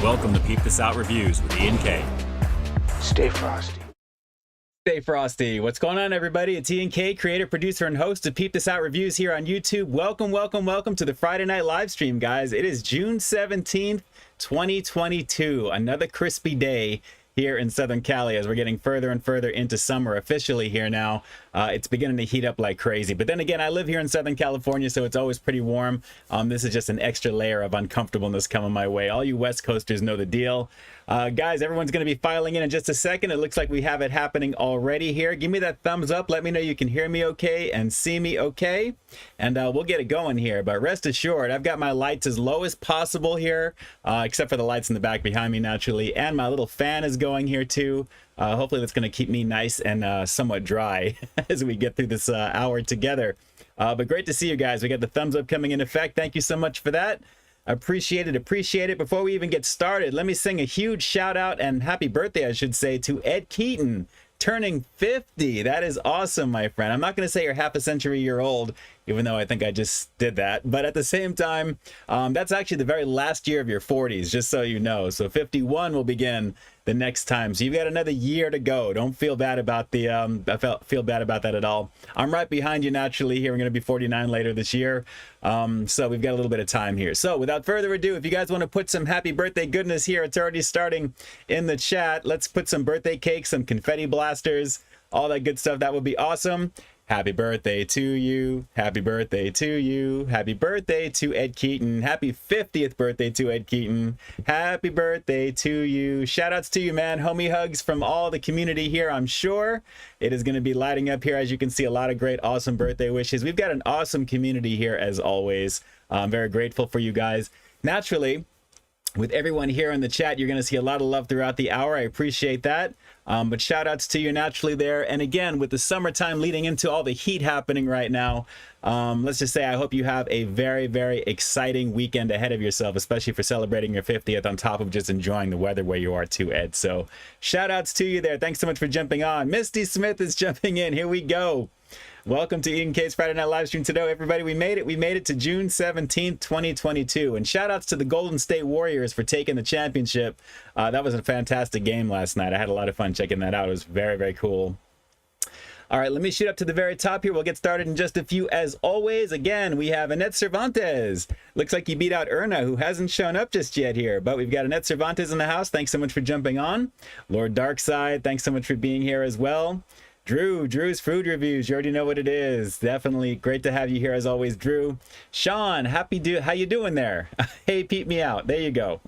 Welcome to Peep This Out Reviews with Ian K. Stay frosty. Stay frosty. What's going on, everybody? It's Ian K, creator, producer, and host of Peep This Out Reviews here on YouTube. Welcome to the Friday night live stream, guys. It is June 17th, 2022. Another crispy day here in Southern Cali as we're getting further and further into summer officially here now. It's beginning to heat up like crazy. But then again, I live here in Southern California, so it's always pretty warm. This is just an extra layer of uncomfortableness coming my way. All you West Coasters know the deal. Guys, everyone's going to be filing in just a second. It looks like we have it happening already here. Give me that thumbs up. Let me know you can hear me okay and see me okay. And we'll get it going here. But rest assured, I've got my lights as low as possible here, except for the lights in the back behind me naturally. And my little fan is going here too. Hopefully that's going to keep me nice and somewhat dry as we get through this hour together. But great to see you guys. We got the thumbs up coming in effect. Thank you so much for that. Appreciate it. Before we even get started, let me sing a huge shout out and happy birthday, I should say, to Ed Keaton, turning 50. That is awesome, my friend. I'm not going to say you're half a century old, even though I think I just did that. But at the same time, that's actually the very last year of your 40s, just so you know. So 51 will begin the next time. So you've got another year to go. Don't feel bad about the feel bad about that at all. I'm right behind you naturally here. We're going to be 49 later this year. So we've got a little bit of time here. So without further ado, if you guys want to put some happy birthday goodness here, it's already starting in the chat. Let's put some birthday cakes, some confetti blasters, all that good stuff. That would be awesome. Happy birthday to you. Happy birthday to you. Happy birthday to Ed Keaton. Happy 50th birthday to Ed Keaton. Happy birthday to you. Shout outs to you, man. Homie hugs from all the community here, I'm sure. It is going to be lighting up here. As you can see, a lot of great, awesome birthday wishes. We've got an awesome community here as always. I'm very grateful for you guys. Naturally, with everyone here in the chat, you're going to see a lot of love throughout the hour. I appreciate that. But shout outs to you naturally there. And again, with the summertime leading into all the heat happening right now, let's just say I hope you have a very, very exciting weekend ahead of yourself, especially for celebrating your 50th on top of just enjoying the weather where you are too, Ed. So shout outs to you there. Thanks so much for jumping on. Misty Smith is jumping in. Here we go. Welcome to Ian K's Friday Night Live Stream today, everybody. We made it to June 17th, 2022. And shout outs to the Golden State Warriors for taking the championship. That was a fantastic game last night. I had a lot of fun checking that out. It was very, very cool. All right, let me shoot up to the very top here. We'll get started in just a few. As always, again, we have Annette Cervantes. Looks like you beat out Erna, who hasn't shown up just yet here. But we've got Annette Cervantes in the house. Thanks so much for jumping on. Lord Darkside, thanks so much for being here as well. Drew's food reviews. You already know what it is. Definitely great to have you here as always, Drew. Sean, how you doing there? Hey, peep me out. There you go.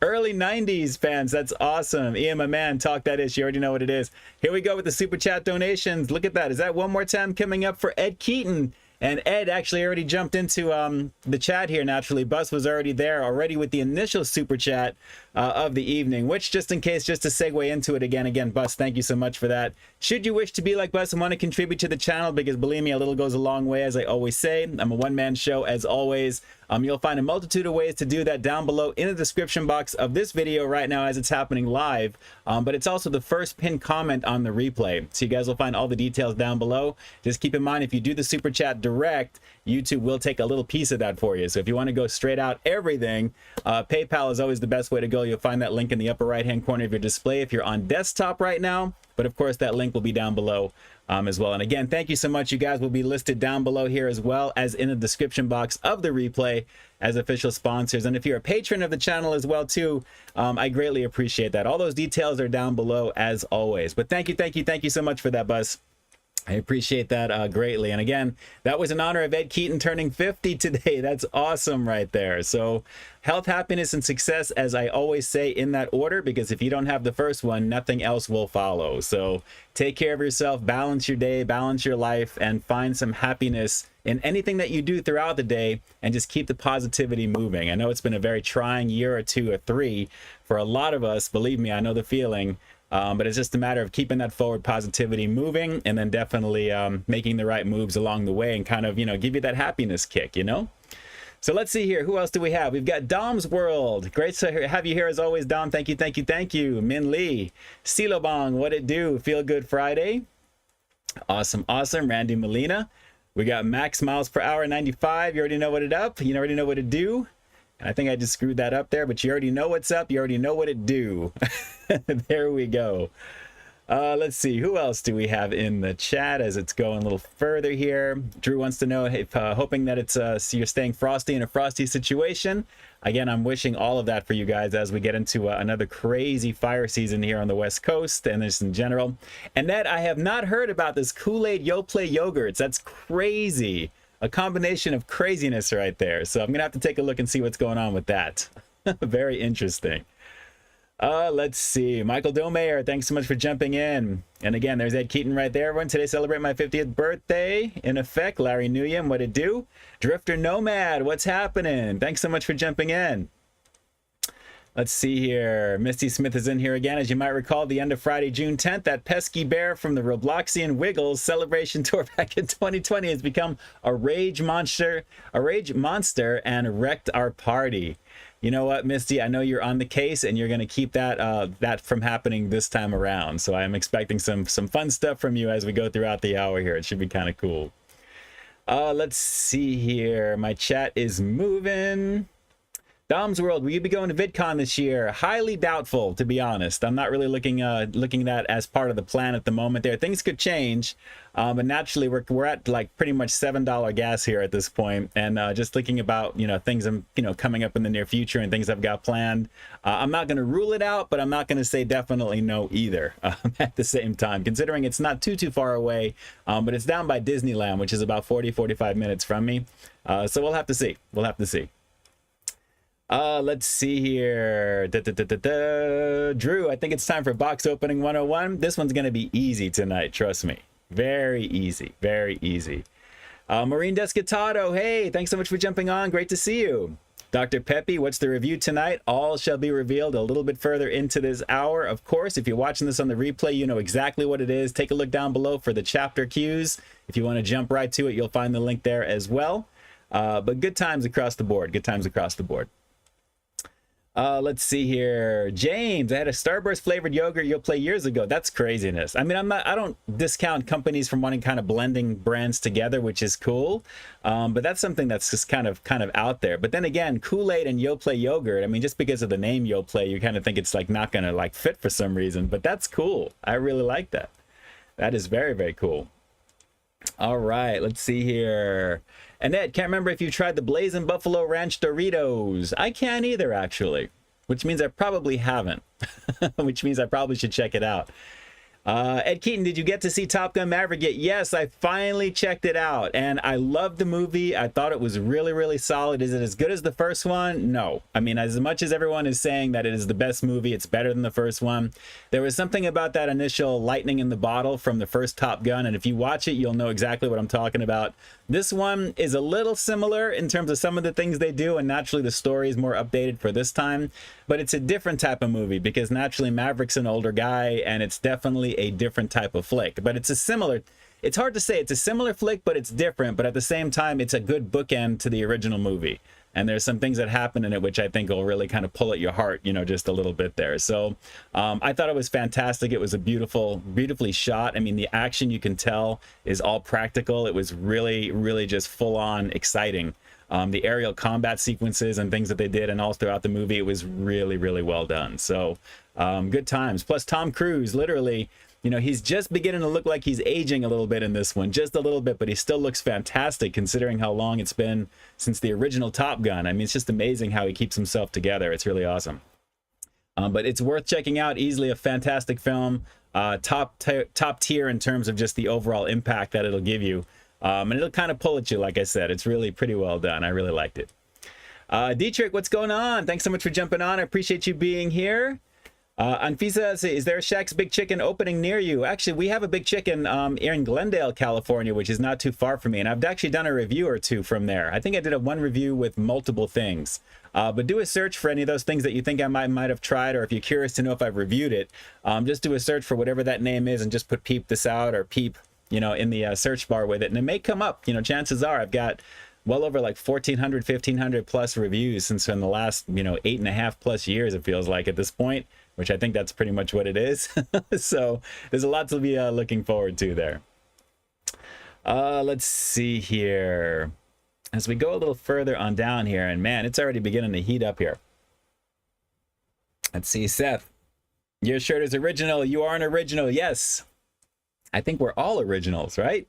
Early 90s fans. That's awesome. Ian, my man, talk that ish. You already know what it is. Here we go with the super chat donations. Look at that. Is that one more time coming up for Ed Keaton? And Ed actually already jumped into the chat here naturally. Bus was already there already with the initial super chat of the evening, which just in case, just to segue into it again, Bus, thank you so much for that. Should you wish to be like Bus and want to contribute to the channel, because believe me, a little goes a long way, as I always say. I'm a one-man show as always. You'll find a multitude of ways to do that down below in the description box of this video right now as it's happening live. But it's also the first pinned comment on the replay. So you guys will find all the details down below. Just keep in mind, if you do the super chat direct, YouTube will take a little piece of that for you. So if you want to go straight out everything, PayPal is always the best way to go. You'll find that link in the upper right hand corner of your display if you're on desktop right now. But of course, that link will be down below as well. And again, thank you so much. You guys will be listed down below here as well as in the description box of the replay as official sponsors. And if you're a patron of the channel as well too, I greatly appreciate that. All those details are down below as always. But thank you so much for that, Buzz. I appreciate that greatly. And again, that was in honor of Ed Keaton turning 50 today. That's awesome right there. So health, happiness, and success, as I always say, in that order, because if you don't have the first one, nothing else will follow. So take care of yourself, balance your day, balance your life, and find some happiness in anything that you do throughout the day, and just keep the positivity moving. I know it's been a very trying year or two or three for a lot of us. Believe me, I know the feeling. But it's just a matter of keeping that forward positivity moving, and then definitely making the right moves along the way, and kind of, give you that happiness kick, So let's see here. Who else do we have? We've got Dom's World. Great to have you here as always, Dom. Thank you. Min Lee. Silobong, what it do? Feel Good Friday. Awesome. Randy Molina. We got Max Miles Per Hour 95. You already know what it up. You already know what it do. I think I just screwed that up there, but you already know what's up. You already know what it do. There we go. Let's see, who else do we have in the chat as it's going a little further here? Drew wants to know if hoping that it's you're staying frosty in a frosty situation. Again, I'm wishing all of that for you guys as we get into another crazy fire season here on the West Coast and just in general. And Ned, I have not heard about this Kool-Aid Yoplait yogurts. That's crazy. A combination of craziness right there. So I'm gonna have to take a look and see what's going on with that. Very interesting. Let's see. Michael Domayer, thanks so much for jumping in. And again, there's Ed Keaton right there. Everyone, today celebrate my 50th birthday. In effect, Larry Newham, what it do? Drifter Nomad, what's happening? Thanks so much for jumping in. Let's see here. Misty Smith is in here again. As you might recall, the end of Friday, June 10th, that pesky bear from the Robloxian Wiggles celebration tour back in 2020 has become a rage monster and wrecked our party. You know what, Misty? I know you're on the case, and you're going to keep that from happening this time around. So I'm expecting some fun stuff from you as we go throughout the hour here. It should be kind of cool. Let's see here. My chat is moving. Dom's World, will you be going to VidCon this year? Highly doubtful, to be honest. I'm not really looking at that as part of the plan at the moment there. Things could change, but naturally we're at like pretty much $7 gas here at this point, and just thinking about things coming up in the near future and things I've got planned. I'm not going to rule it out, but I'm not going to say definitely no either at the same time, considering it's not too far away, but it's down by Disneyland, which is about 40-45 minutes from me. So we'll have to see. We'll have to see. Let's see here. Drew, I think it's time for box opening 101. This one's going to be easy tonight, trust me. Very easy, very easy. Maureen Descatado, hey, thanks so much for jumping on. Great to see you. Dr. Peppy, what's the review tonight? All shall be revealed a little bit further into this hour. Of course, if you're watching this on the replay, you know exactly what it is. Take a look down below for the chapter cues. If you want to jump right to it, you'll find the link there as well. But good times across the board. Good times across the board. Let's see here. James, I had a Starburst flavored yogurt Yoplait years ago. That's craziness. I mean, I don't discount companies from wanting kind of blending brands together, which is cool. But that's something that's just kind of out there. But then again, Kool-Aid and Yoplait yogurt, I mean, just because of the name Yoplait, you kind of think it's like not going to like fit for some reason, but that's cool. I really like that. That is very, very cool. All right, let's see here. Annette, can't remember if you tried the Blazing Buffalo Ranch Doritos. I can't either, actually, which means I probably haven't, which means I probably should check it out. Ed Keaton, did you get to see Top Gun Maverick yet? Yes, I finally checked it out, and I loved the movie. I thought it was really, really solid. Is it as good as the first one? No. I mean, as much as everyone is saying that it is the best movie, it's better than the first one. There was something about that initial lightning in the bottle from the first Top Gun, and if you watch it, you'll know exactly what I'm talking about. This one is a little similar in terms of some of the things they do, and naturally the story is more updated for this time, but it's a different type of movie because naturally Maverick's an older guy, and it's definitely a different type of flick. But it's hard to say it's a similar flick, but it's different, but at the same time it's a good bookend to the original movie. And there's some things that happen in it which I think will really kind of pull at your heart, just a little bit there. So I thought it was fantastic. It was a beautifully shot. I mean, the action, you can tell, is all practical. It was really, really just full on exciting. The aerial combat sequences and things that they did and all throughout the movie, it was really, really well done. So good times. Plus Tom Cruise, literally, he's just beginning to look like he's aging a little bit in this one, just a little bit, but he still looks fantastic considering how long it's been since the original Top Gun. I mean, it's just amazing how he keeps himself together. It's really awesome. But it's worth checking out. Easily a fantastic film, top tier in terms of just the overall impact that it'll give you. And it'll kind of pull at you, like I said. It's really pretty well done. I really liked it. Dietrich, what's going on? Thanks so much for jumping on. I appreciate you being here. Anfisa, is there a Shaq's Big Chicken opening near you? Actually, we have a Big Chicken here in Glendale, California, which is not too far from me. And I've actually done a review or two from there. I think I did one review with multiple things. But do a search for any of those things that you think I might have tried, or if you're curious to know if I've reviewed it, just do a search for whatever that name is and just put Peep This Out or Peep, in the search bar with it. And it may come up. Chances are I've got well over like 1,400, 1,500 plus reviews since in the last, 8.5 plus years, it feels like at this point, which I think that's pretty much what it is. So there's a lot to be looking forward to there. Let's see here. as we go a little further on down here, and man, it's already beginning to heat up here. Let's see, Seth. Your shirt is original. You are an original. Yes. I think we're all originals, right?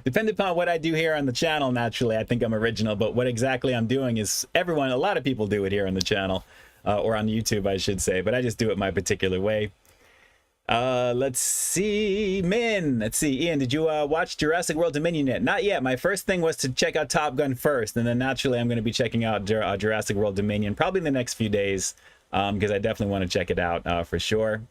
Depending upon what I do here on the channel, naturally, I think I'm original. But what exactly I'm doing is a lot of people do it here on the channel, or on YouTube, I should say. But I just do it my particular way. Let's see, Min. Let's see, Ian, did you watch Jurassic World Dominion yet? Not yet. My first thing was to check out Top Gun first, and then naturally I'm going to be checking out Jurassic World Dominion probably in the next few days, because I definitely want to check it out for sure.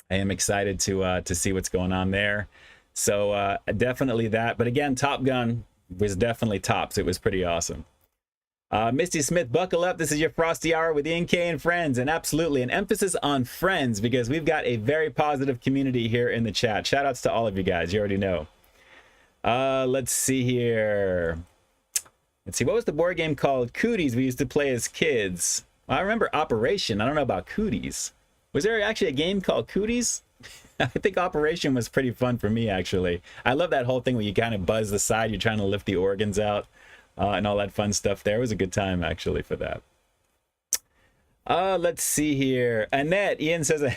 I am excited to see what's going on there. So definitely that. But again, Top Gun was definitely tops. It was pretty awesome. Misty Smith, buckle up. This is your Frosty Hour with Ian K and friends, and absolutely an emphasis on friends because we've got a very positive community here in the chat. Shout outs to all of you guys. You already know. Let's see here. Let's see. What was the board game called? Cooties we used to play as kids. Well, I remember Operation. I don't know about Cooties. Was there actually a game called Cooties? I think Operation was pretty fun for me, actually. I love that whole thing where you kind of buzz the side. You're trying to lift the organs out. And all that fun stuff there. It was a good time, actually, for that. Let's see here. Annette, Ian says I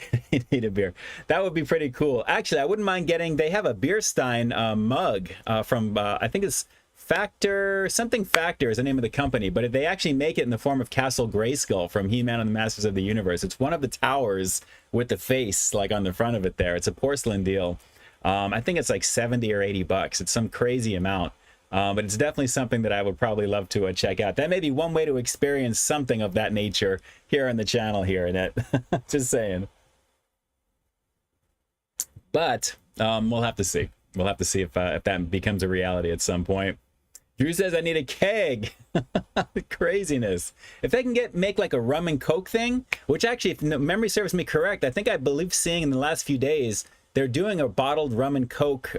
need a beer. That would be pretty cool. Actually, I wouldn't mind getting, they have a Beerstein mug from, I think it's Factor, something Factor is the name of the company, but they actually make it in the form of Castle Grayskull from He-Man and the Masters of the Universe. It's one of the towers with the face, like on the front of it there. It's a porcelain deal. I think it's like 70 or 80 bucks. It's some crazy amount. But it's definitely something that I would probably love to check out. That may be one way to experience something of that nature here on the channel here, Annette. Just saying. But we'll have to see. We'll have to see if that becomes a reality at some point. Drew says I need a keg. Craziness. If they can make like a rum and coke thing, which actually, if memory serves me correct, I believe seeing in the last few days, they're doing a bottled rum and coke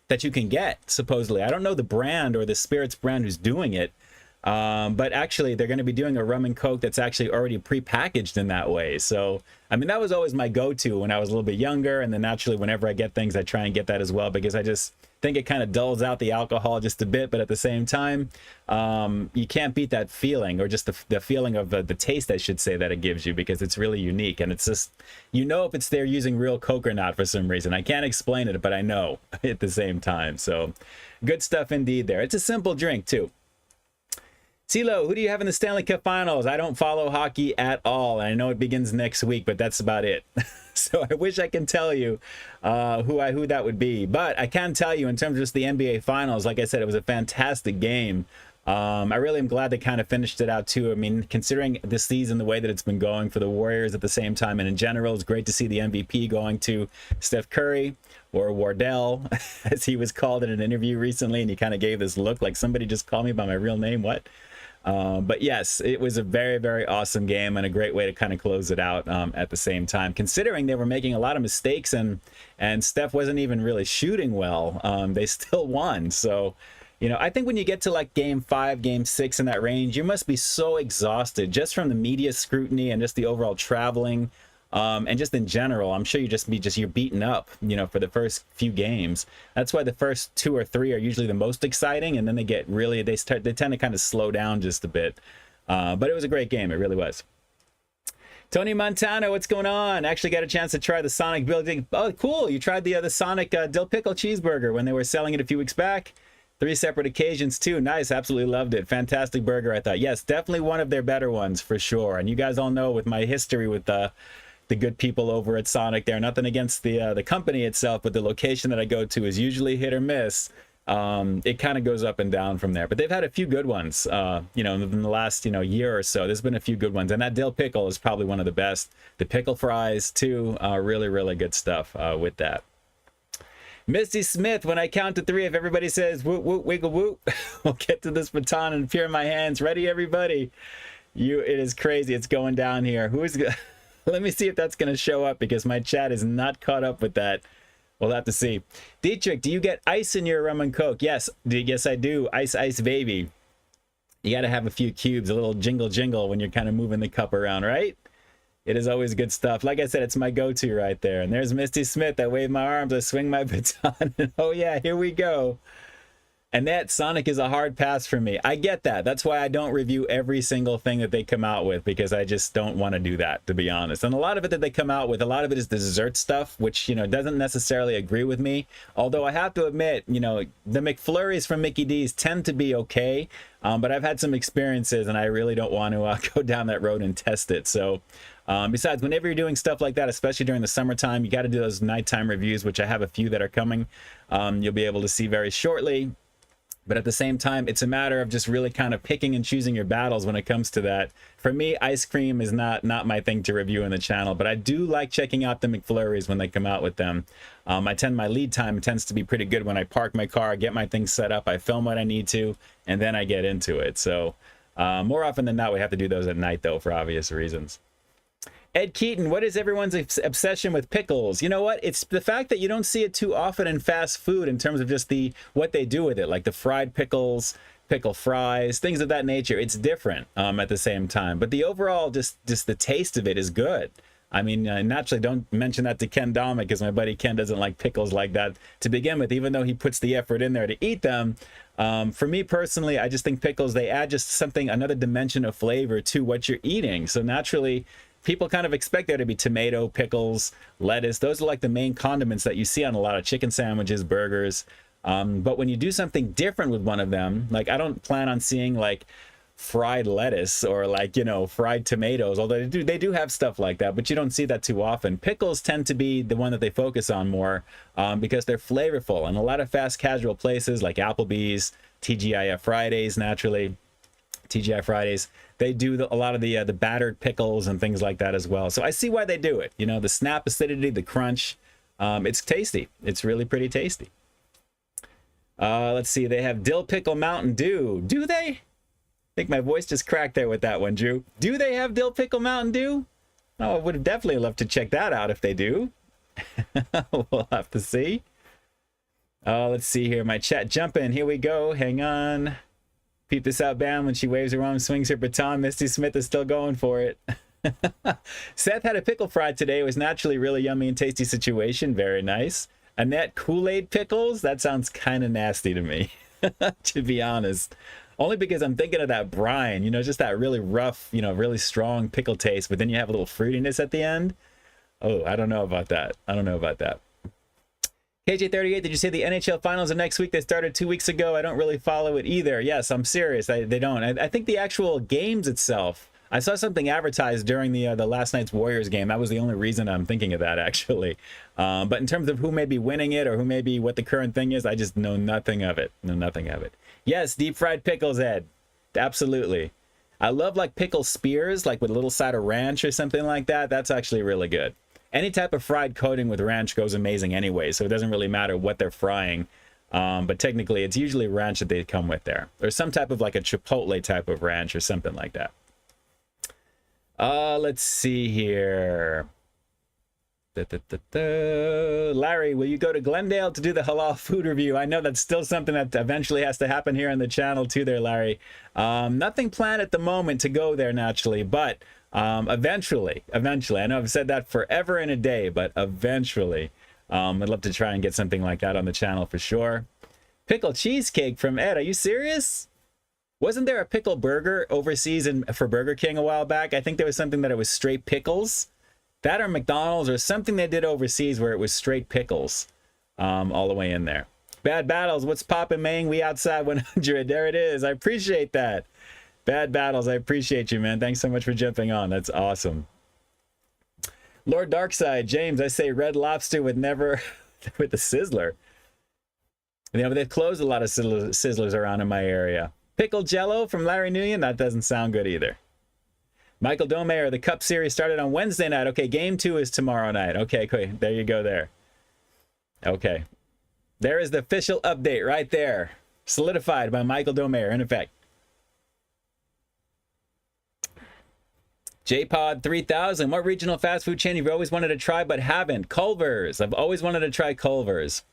that you can get, supposedly. I don't know the brand or the spirits brand who's doing it, but actually they're going to be doing a rum and coke that's actually already pre-packaged in that way. So, I mean, that was always my go-to when I was a little bit younger, and then naturally whenever I get things, I try and get that as well, because I just think it kind of dulls out the alcohol just a bit, but at the same time, you can't beat that feeling, or just the feeling of the taste, I should say, that it gives you, because it's really unique, and it's just, you know, if it's they're using real Coke or not for some reason. I can't explain it, but I know at the same time. So good stuff indeed there. It's a simple drink too. CeeLo, who do you have in the Stanley Cup Finals? I don't follow hockey at all. And I know it begins next week, but that's about it. So I wish I can tell you who that would be. But I can tell you in terms of just the NBA Finals, like I said, it was a fantastic game. I really am glad they kind of finished it out too. I mean, considering this season, the way that it's been going for the Warriors at the same time, and in general, it's great to see the MVP going to Steph Curry, or Wardell, as he was called in an interview recently, and he kind of gave this look like somebody just called me by my real name. What? But yes, it was a very, very awesome game and a great way to kind of close it out at the same time, considering they were making a lot of mistakes and Steph wasn't even really shooting well. They still won. So, you know, I think when you get to like game 5, game 6 in that range, you must be so exhausted just from the media scrutiny and just the overall traveling. And just in general, I'm sure you're beaten up, you know, for the first few games. That's why the first 2 or 3 are usually the most exciting, and then they tend to kind of slow down just a bit. But it was a great game. It really was. Tony Montana, what's going on? Actually got a chance to try the Sonic building. Oh, cool. You tried the Sonic dill pickle cheeseburger when they were selling it a few weeks back. 3 separate occasions too. Nice. Absolutely loved it. Fantastic burger, I thought. Yes, definitely one of their better ones for sure. And you guys all know with my history with the good people over at Sonic there. Nothing against the company itself, but the location that I go to is usually hit or miss. It kind of goes up and down from there. But they've had a few good ones, you know, in the last, year or so. There's been a few good ones. And that dill pickle is probably one of the best. The pickle fries, too, really, really good stuff with that. Misty Smith, when I count to 3, if everybody says, whoop, whoop, wiggle, whoop, we'll get to this baton and appear in my hands. Ready, everybody? It is crazy. It's going down here. Let me see if that's going to show up, because my chat is not caught up with that. We'll have to see. Dietrich, do you get ice in your rum and coke? Yes. Yes, I do. Ice, ice, baby. You got to have a few cubes, a little jingle, jingle when you're kind of moving the cup around, right? It is always good stuff. Like I said, it's my go-to right there. And there's Misty Smith. I wave my arms. I swing my baton. And oh, yeah, here we go. Annette, Sonic is a hard pass for me. I get that. That's why I don't review every single thing that they come out with, because I just don't want to do that, to be honest. And a lot of it that they come out with, a lot of it is the dessert stuff, which, you know, doesn't necessarily agree with me. Although I have to admit, you know, the McFlurries from Mickey D's tend to be okay. But I've had some experiences and I really don't want to go down that road and test it. So besides, whenever you're doing stuff like that, especially during the summertime, you got to do those nighttime reviews, which I have a few that are coming. You'll be able to see very shortly. But at the same time, it's a matter of just really kind of picking and choosing your battles when it comes to that. For me, ice cream is not my thing to review in the channel, but I do like checking out the McFlurries when they come out with them. My lead time tends to be pretty good when I park my car, get my things set up, I film what I need to, and then I get into it. So more often than not, we have to do those at night, though, for obvious reasons. Ed Keaton, what is everyone's obsession with pickles? You know what? It's the fact that you don't see it too often in fast food in terms of just what they do with it, like the fried pickles, pickle fries, things of that nature. It's different at the same time. But the overall, just the taste of it is good. I mean, naturally, don't mention that to Ken Dahmer, because my buddy Ken doesn't like pickles like that to begin with, even though he puts the effort in there to eat them. For me personally, I just think pickles, they add just something, another dimension of flavor to what you're eating. So naturally, people kind of expect there to be tomato, pickles, lettuce. Those are like the main condiments that you see on a lot of chicken sandwiches, burgers. But when you do something different with one of them, like I don't plan on seeing like fried lettuce or like, you know, fried tomatoes, although they do have stuff like that, but you don't see that too often. Pickles tend to be the one that they focus on more because they're flavorful. And a lot of fast casual places like Applebee's, TGIF Fridays, naturally, TGI Fridays, they do a lot of the battered pickles and things like that as well. So I see why they do it. You know, the snap acidity, the crunch, it's tasty. It's really pretty tasty. Let's see, they have dill pickle Mountain Dew. Do they? I think my voice just cracked there with that one, Drew. Do they have dill pickle Mountain Dew? Oh, I would have definitely loved to check that out if they do. We'll have to see. Let's see here. My chat jumping. Here we go. Hang on. Peep this out, Bam. When she waves her arm, swings her baton, Misty Smith is still going for it. Seth had a pickle fry today. It was naturally really yummy and tasty situation. Very nice. Annette, Kool-Aid pickles? That sounds kind of nasty to me, to be honest. Only because I'm thinking of that brine, you know, just that really rough, you know, really strong pickle taste, but then you have a little fruitiness at the end. Oh, I don't know about that. I don't know about that. KJ38, did you say the NHL finals are next week? They started 2 weeks ago. I don't really follow it either. Yes, I'm serious. They don't. I think the actual games itself, I saw something advertised during the last night's Warriors game. That was the only reason I'm thinking of that, actually. But in terms of who may be winning it or who may be what the current thing is, I just know nothing of it. Know nothing of it. Yes, deep fried pickles, Ed. Absolutely. I love like pickle spears, like with a little side of ranch or something like that. That's actually really good. Any type of fried coating with ranch goes amazing anyway, so it doesn't really matter what they're frying. But technically, it's usually ranch that they come with there. Or some type of like a chipotle type of ranch or something like that. Let's see here. Larry, will you go to Glendale to do the halal food review? I know that's still something that eventually has to happen here on the channel too there, Larry. Nothing planned at the moment to go there naturally, but eventually. I know I've said that forever and a day, but eventually. I'd love to try and get something like that on the channel for sure. Pickle cheesecake from Ed. Are you serious? Wasn't there a pickle burger overseas for Burger King a while back? I think there was something that it was straight pickles. That or McDonald's or something they did overseas where it was straight pickles all the way in there. Bad Battles, what's poppin', man? We outside 100. There it is. I appreciate that. Bad Battles, I appreciate you, man. Thanks so much for jumping on. That's awesome. Lord Darkside, James, I say Red Lobster with never with the Sizzler. You know, they've closed a lot of Sizzlers around in my area. Pickle Jello from Larry Nguyen, that doesn't sound good either. Michael Domayer, the Cup Series started on Wednesday night. Okay, Game 2 is tomorrow night. Okay, there you go there. Okay. There is the official update right there. Solidified by Michael Domayer, in effect. JPod 3000, what regional fast food chain you've always wanted to try but haven't? Culver's. I've always wanted to try Culver's.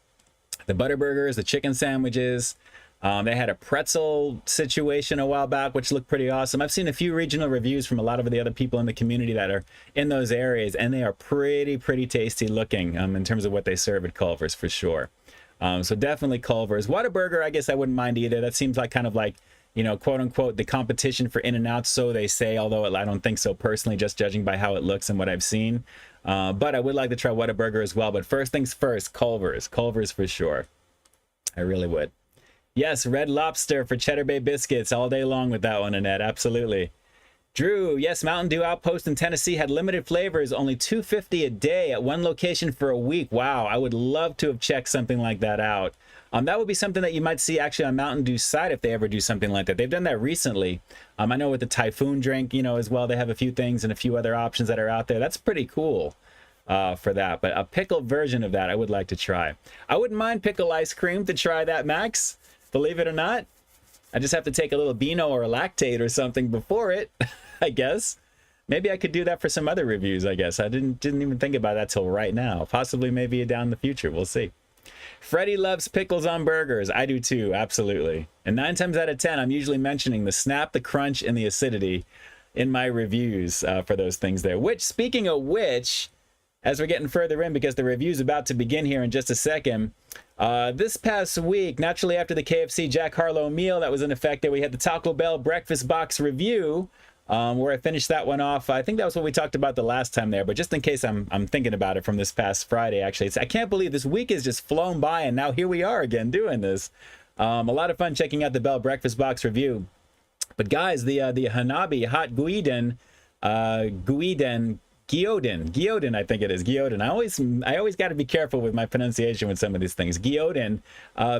The Butterburgers, the chicken sandwiches. They had a pretzel situation a while back, which looked pretty awesome. I've seen a few regional reviews from a lot of the other people in the community that are in those areas, and they are pretty tasty looking in terms of what they serve at Culver's for sure. So definitely Culver's. Whataburger, I guess I wouldn't mind either. That seems like kind of like, you know, quote unquote, the competition for In-N-Out, so they say, although I don't think so personally, just judging by how it looks and what I've seen. But I would like to try Whataburger as well. But first things first, Culver's. Culver's for sure. I really would. Yes, Red Lobster for Cheddar Bay biscuits all day long with that one, Annette. Absolutely. Drew, yes, Mountain Dew Outpost in Tennessee had limited flavors, only $2.50 a day at one location for a week. Wow, I would love to have checked something like that out. That would be something that you might see actually on Mountain Dew's site if they ever do something like that. They've done that recently. I know with the Typhoon drink, you know, as well, they have a few things and a few other options that are out there. That's pretty cool for that. But a pickled version of that, I would like to try. I wouldn't mind pickle ice cream to try that, Max. Believe it or not. I just have to take a little Beano or a Lactate or something before it, I guess. Maybe I could do that for some other reviews, I guess. I didn't even think about that till right now. Possibly maybe down in the future. We'll see. Freddie loves pickles on burgers. I do too, absolutely. And 9 times out of 10, I'm usually mentioning the snap, the crunch, and the acidity in my reviews for those things there. Which, speaking of which, as we're getting further in, because the review's about to begin here in just a second, this past week, naturally after the KFC Jack Harlow meal that was in effect, there we had the Taco Bell breakfast box review, where I finished that one off. I think that was what we talked about the last time there, but just in case I'm thinking about it from this past Friday, actually, I can't believe this week has just flown by, and now here we are again doing this. A lot of fun checking out the Bell breakfast box review. But guys, the Hanabi hot Gyudon, Gyudon, I think it is. Gyudon. I always got to be careful with my pronunciation with some of these things. Gyudon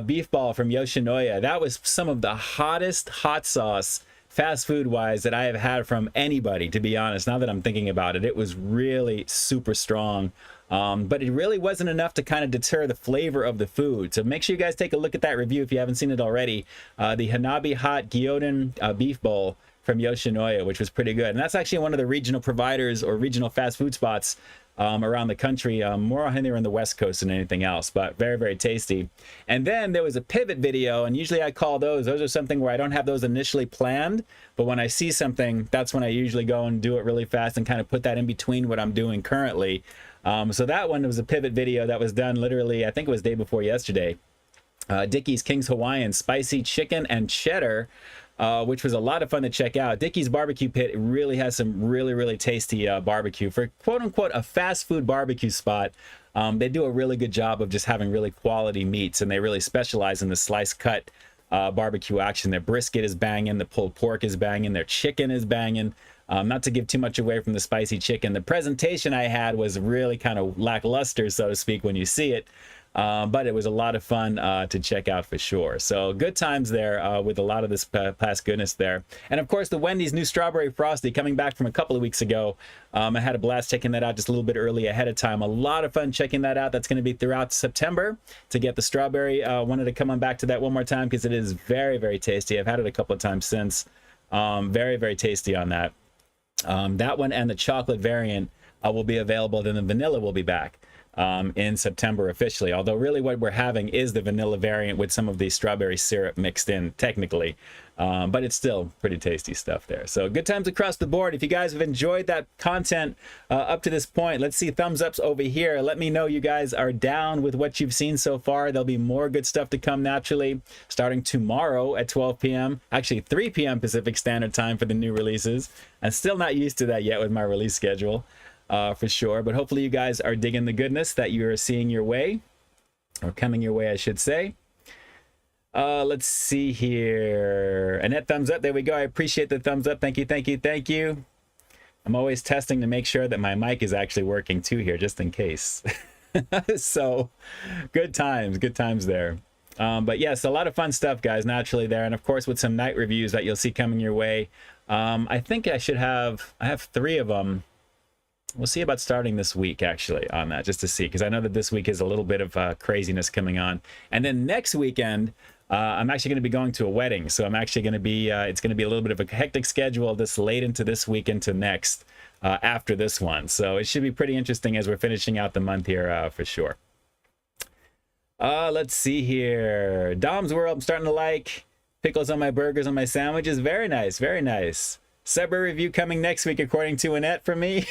beef ball from Yoshinoya. That was some of the hottest hot sauce fast food wise that I have had from anybody, to be honest. Now that I'm thinking about it, it was really super strong. But it really wasn't enough to kind of deter the flavor of the food. So make sure you guys take a look at that review if you haven't seen it already. The Hanabi hot Gyudon beef bowl from Yoshinoya, which was pretty good. And that's actually one of the regional providers or regional fast food spots around the country, more here on the West Coast than anything else, but very, very tasty. And then there was a pivot video, and usually I call those are something where I don't have those initially planned, but when I see something, that's when I usually go and do it really fast and kind of put that in between what I'm doing currently. So that one was a pivot video that was done literally, I think it was day before yesterday. Dickey's King's Hawaiian spicy chicken and cheddar, which was a lot of fun to check out. Dickey's Barbecue Pit really has some really tasty barbecue for quote unquote a fast food barbecue spot. They do a really good job of just having really quality meats, and they really specialize in the slice cut barbecue action. Their brisket is banging, the pulled pork is banging, their chicken is banging. Not to give too much away from the spicy chicken, the presentation I had was really kind of lackluster, so to speak, when you see it. But it was a lot of fun to check out for sure. So good times there with a lot of this past goodness there. And of course, the Wendy's new Strawberry Frosty coming back from a couple of weeks ago. I had a blast checking that out just a little bit early ahead of time. A lot of fun checking that out. That's going to be throughout September to get the strawberry. Wanted to come on back to that one more time because it is very tasty. I've had it a couple of times since. Very tasty on that. That one and the chocolate variant will be available. Then the vanilla will be back in September officially, although really what we're having is the vanilla variant with some of the strawberry syrup mixed in technically, but it's still pretty tasty stuff there. So good times across the board. If you guys have enjoyed that content up to this point, let's see thumbs ups over here. Let me know you guys are down with what you've seen so far. There'll be more good stuff to come naturally starting tomorrow at 12 p.m. actually 3 p.m. Pacific Standard Time for the new releases. I'm still not used to that yet with my release schedule. For sure, but hopefully you guys are digging the goodness that you're seeing your way, or coming your way, I should say. Let's see here. Annette, thumbs up. There we go. I appreciate the thumbs up. Thank you. I'm always testing to make sure that my mic is actually working too here, just in case. So good times there. But yes, a lot of fun stuff, guys, naturally there. And of course, with some night reviews that you'll see coming your way. I think I have 3 of them. We'll see about starting this week, actually, on that, just to see, because I know that this week is a little bit of craziness coming on. And then next weekend, I'm actually going to be going to a wedding. So I'm actually going to be, it's going to be a little bit of a hectic schedule this late into this week into next after this one. So it should be pretty interesting as we're finishing out the month here for sure. Let's see here. Dom's World, I'm starting to like. Pickles on my burgers, on my sandwiches. Very nice. Subway review coming next week, according to Annette, for me.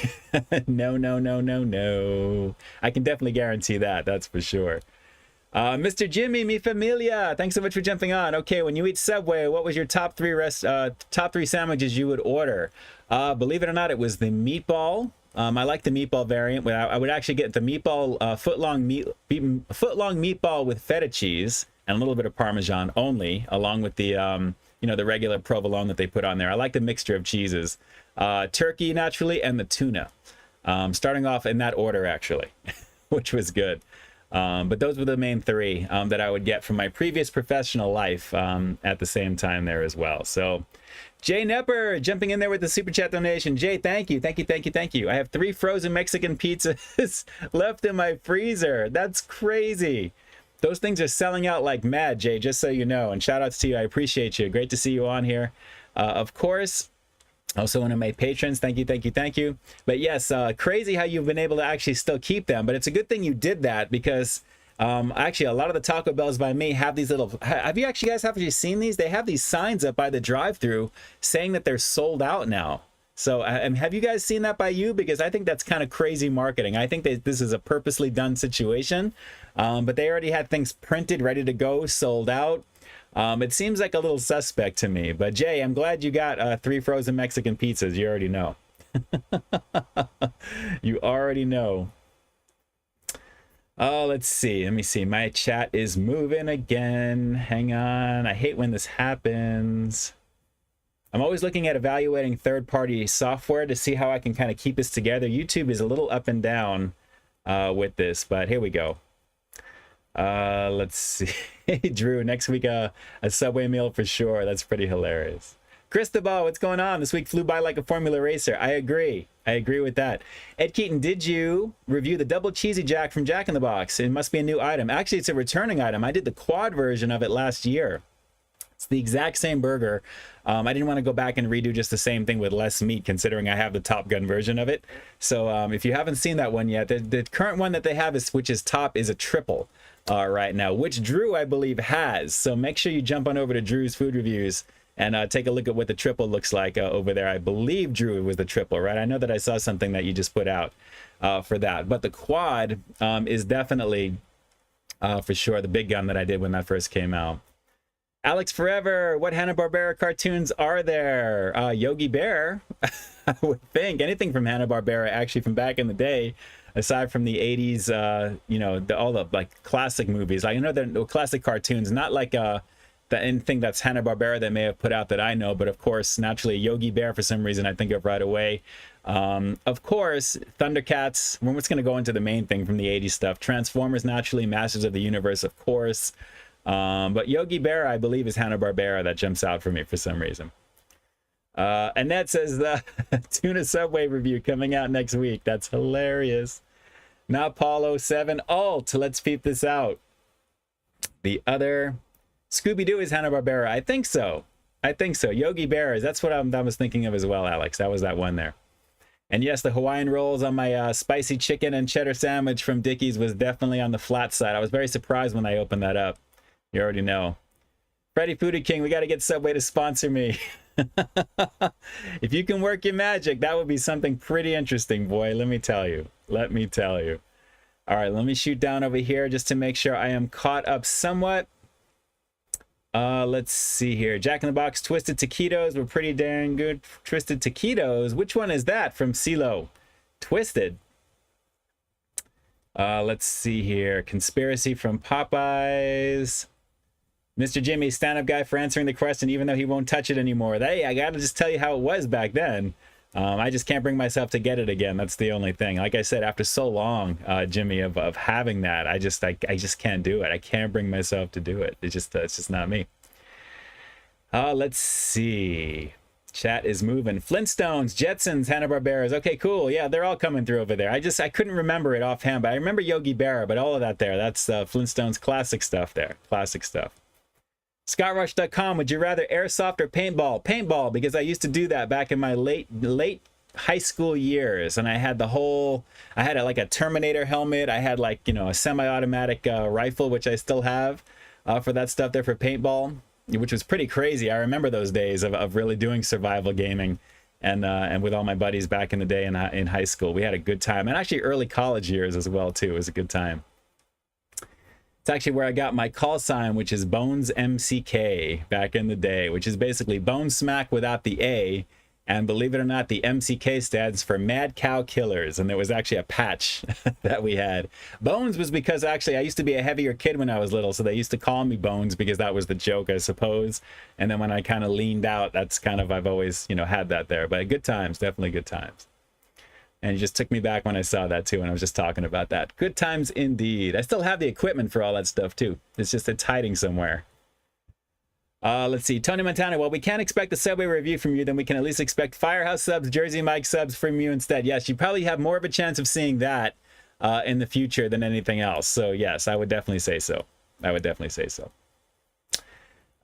No. I can definitely guarantee that. That's for sure. Mr. Jimmy, mi familia, thanks so much for jumping on. Okay, when you eat Subway, what was your top three sandwiches you would order? Believe it or not, it was the meatball. I like the meatball variant. I would actually get the meatball, foot-long meatball with feta cheese and a little bit of Parmesan only, along with the, the regular provolone that they put on there. I like the mixture of cheeses. Turkey, naturally, and the tuna. Starting off in that order, actually, which was good. But those were the main three that I would get from my previous professional life at the same time there as well. So Jay Nepper jumping in there with the super chat donation. Jay, thank you. I have 3 frozen Mexican pizzas left in my freezer. That's crazy. Those things are selling out like mad, Jay, just so you know. And shout outs to you. I appreciate you. Great to see you on here. Of course, also one of my patrons. Thank you. But yes, crazy how you've been able to actually still keep them. But it's a good thing you did that because actually a lot of the Taco Bells by me have these little, have you actually seen these? They have these signs up by the drive-thru saying that they're sold out now. So have you guys seen that by you? Because I think that's kind of crazy marketing. I think that this is a purposely done situation, but they already had things printed, ready to go, sold out. It seems like a little suspect to me, but Jay, I'm glad you got 3 frozen Mexican pizzas. You already know. You already know. Oh, let's see. Let me see. My chat is moving again. Hang on. I hate when this happens. I'm always looking at evaluating third-party software to see how I can kind of keep this together. YouTube is a little up and down with this, but here we go. Let's see. Drew, next week a Subway meal for sure. That's pretty hilarious. Cristobal, what's going on? This week flew by like a Formula Racer. I agree with that. Ed Keaton, did you review the double cheesy jack from Jack in the Box? It must be a new item. Actually, it's a returning item. I did the quad version of it last year. It's the exact same burger. I didn't want to go back and redo just the same thing with less meat, considering I have the Top Gun version of it. So if you haven't seen that one yet, the current one that they have, which is top, is a triple right now, which Drew, I believe, has. So make sure you jump on over to Drew's Food Reviews and take a look at what the triple looks like over there. I believe, Drew, it was the triple, right? I know that I saw something that you just put out for that. But the quad is definitely, for sure, the big gun that I did when that first came out. Alex Forever, what Hanna-Barbera cartoons are there? Yogi Bear, I would think. Anything from Hanna-Barbera, actually, from back in the day, aside from the 80s, all the like classic movies. I know they're classic cartoons, not like anything that's Hanna-Barbera they may have put out that I know, but of course, naturally, Yogi Bear, for some reason, I think of right away. Of course, Thundercats, we're just going to go into the main thing from the 80s stuff. Transformers, naturally, Masters of the Universe, of course. But Yogi Bear, I believe, is Hanna-Barbera that jumps out for me for some reason. Annette says the Tuna Subway review coming out next week. That's hilarious. Now Paulo 7 Alt. Let's peep this out. The other Scooby-Doo is Hanna-Barbera. I think so. Yogi Bear is. That's what I was thinking of as well, Alex. That was that one there. And yes, the Hawaiian rolls on my spicy chicken and cheddar sandwich from Dickies was definitely on the flat side. I was very surprised when I opened that up. You already know. Freddy Foodie King, we got to get Subway to sponsor me. If you can work your magic, that would be something pretty interesting, boy. Let me tell you. All right, let me shoot down over here just to make sure I am caught up somewhat. Let's see here. Jack in the Box Twisted Taquitos were pretty darn good. Twisted Taquitos. Which one is that from CeeLo? Twisted. Let's see here. Conspiracy from Popeyes. Mr. Jimmy, stand-up guy for answering the question, even though he won't touch it anymore. Hey, I gotta just tell you how it was back then. I just can't bring myself to get it again. That's the only thing. Like I said, after so long, Jimmy, of having that, I just can't do it. I can't bring myself to do it. It's just not me. Let's see. Chat is moving. Flintstones, Jetsons, Hanna-Barberas. Okay, cool. Yeah, they're all coming through over there. I couldn't remember it offhand, but I remember Yogi Berra, but all of that there. That's Flintstones classic stuff there. Classic stuff. ScottRush.com, would you rather airsoft or paintball? Paintball, because I used to do that back in my late high school years, and I had like a Terminator helmet. I had like, a semi-automatic rifle, which I still have for that stuff there for paintball, which was pretty crazy. I remember those days of really doing survival gaming and with all my buddies back in the day in high school. We had a good time, and actually early college years as well too. It was a good time. It's actually where I got my call sign, which is Bones MCK back in the day, which is basically Bone Smack without the A. And believe it or not, the MCK stands for Mad Cow Killers. And there was actually a patch that we had. Bones was because actually I used to be a heavier kid when I was little. So they used to call me Bones because that was the joke, I suppose. And then when I kind of leaned out, that's kind of, I've always, you know, had that there. But good times, definitely good times. And it just took me back when I saw that too. And I was just talking about that. Good times indeed. I still have the equipment for all that stuff too. It's just, it's hiding somewhere. Let's see. Tony Montana. Well, we can't expect a Subway review from you, then we can at least expect Firehouse subs, Jersey Mike subs from you instead. Yes, you probably have more of a chance of seeing that in the future than anything else. So yes, I would definitely say so. I would definitely say so.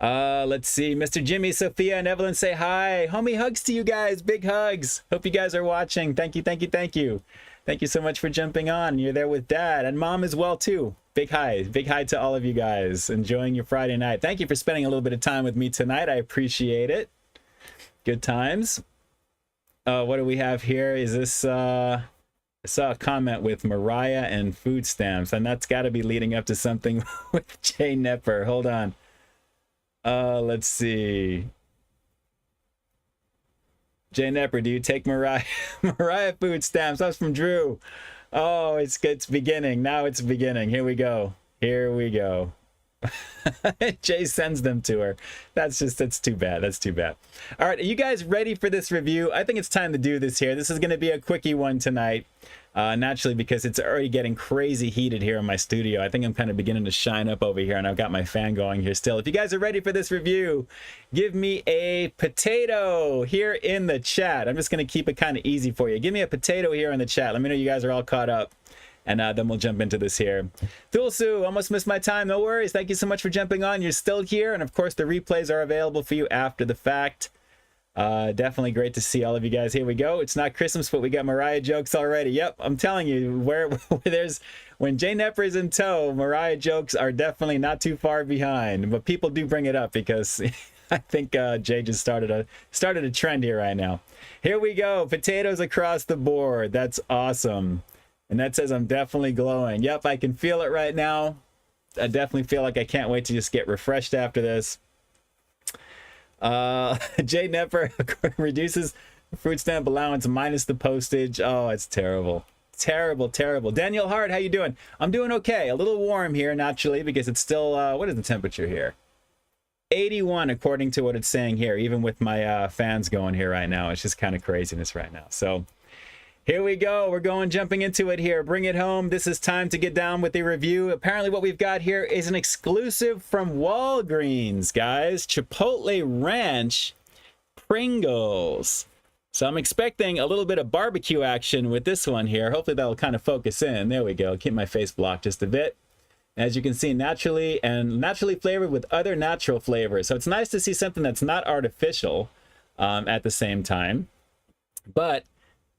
Let's see. Mr. Jimmy, Sophia, and Evelyn say hi. Homie hugs to you guys. Big hugs. Hope you guys are watching. Thank you, thank you, thank you. Thank you so much for jumping on. You're there with Dad and Mom as well too. Big hi to all of you guys. Enjoying your Friday night. Thank you for spending a little bit of time with me tonight. I appreciate it. Good times. What do we have here? Is this I saw a comment with Mariah and food stamps, and that's got to be leading up to something with Jay Nepper. Hold on. Let's see. Jay Nepper, do you take Mariah food stamps? That's from Drew. Oh, it's beginning. Now it's beginning. Here we go. Here we go. Jay sends them to her. That's too bad. That's too bad. All right, are you guys ready for this review? I think it's time to do this here. This is going to be a quickie one tonight. Naturally, because it's already getting crazy heated here in my studio. I think I'm kind of beginning to shine up over here, and I've got my fan going here still. If you guys are ready for this review, give me a potato here in the chat. I'm just going to keep it kind of easy for you. Give me a potato here in the chat. Let me know you guys are all caught up, and then we'll jump into this here. Thulsu, almost missed my time. No worries. Thank you so much for jumping on. You're still here, and of course, the replays are available for you after the fact. Definitely great to see all of you guys. Here we go. It's not Christmas, but we got Mariah jokes already. Yep, I'm telling you, when Jay Nepper is in tow, Mariah jokes are definitely not too far behind. But people do bring it up because I think Jay just started a trend here right now. Here we go. Potatoes across the board. That's awesome. And that says I'm definitely glowing. Yep, I can feel it right now. I definitely feel like I can't wait to just get refreshed after this. Jay Nepper reduces food stamp allowance minus the postage. Oh, it's terrible. Terrible, terrible. Daniel Hart, how you doing? I'm doing okay. A little warm here, naturally, because it's still, what is the temperature here? 81, according to what it's saying here, even with my fans going here right now. It's just kind of craziness right now. So here we go. We're jumping into it here. Bring it home. This is time to get down with the review. Apparently what we've got here is an exclusive from Walgreens, guys. Chipotle Ranch Pringles. So I'm expecting a little bit of barbecue action with this one here. Hopefully that'll kind of focus in. There we go. Keep my face blocked just a bit. As you can see, naturally flavored with other natural flavors. So it's nice to see something that's not artificial at the same time. But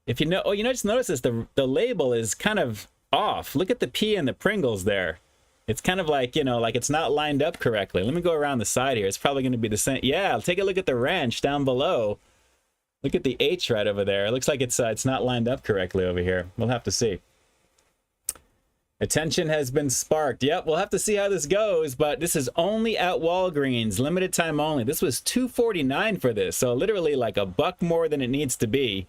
if you know, just notice this, the label is kind of off. Look at the P in the Pringles there. It's kind of like, like it's not lined up correctly. Let me go around the side here. It's probably going to be the same. Yeah, take a look at the ranch down below. Look at the H right over there. It looks like it's not lined up correctly over here. We'll have to see. Attention has been sparked. Yep, we'll have to see how this goes, but this is only at Walgreens, limited time only. This was $2.49 for this, so literally like a buck more than it needs to be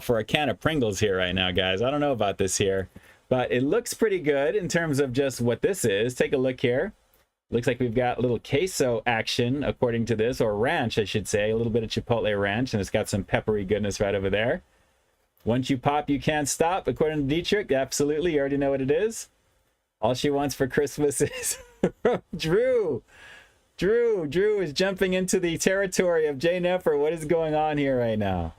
for a can of Pringles here right now, guys. I don't know about this here, but it looks pretty good in terms of just what this is. Take a look here. Looks like we've got a little queso action, according to this, or ranch, I should say. A little bit of Chipotle ranch, and it's got some peppery goodness right over there. Once you pop, you can't stop, according to Dietrich. Absolutely, you already know what it is. All she wants for Christmas is Drew. Drew is jumping into the territory of Jay Nepper. What is going on here right now?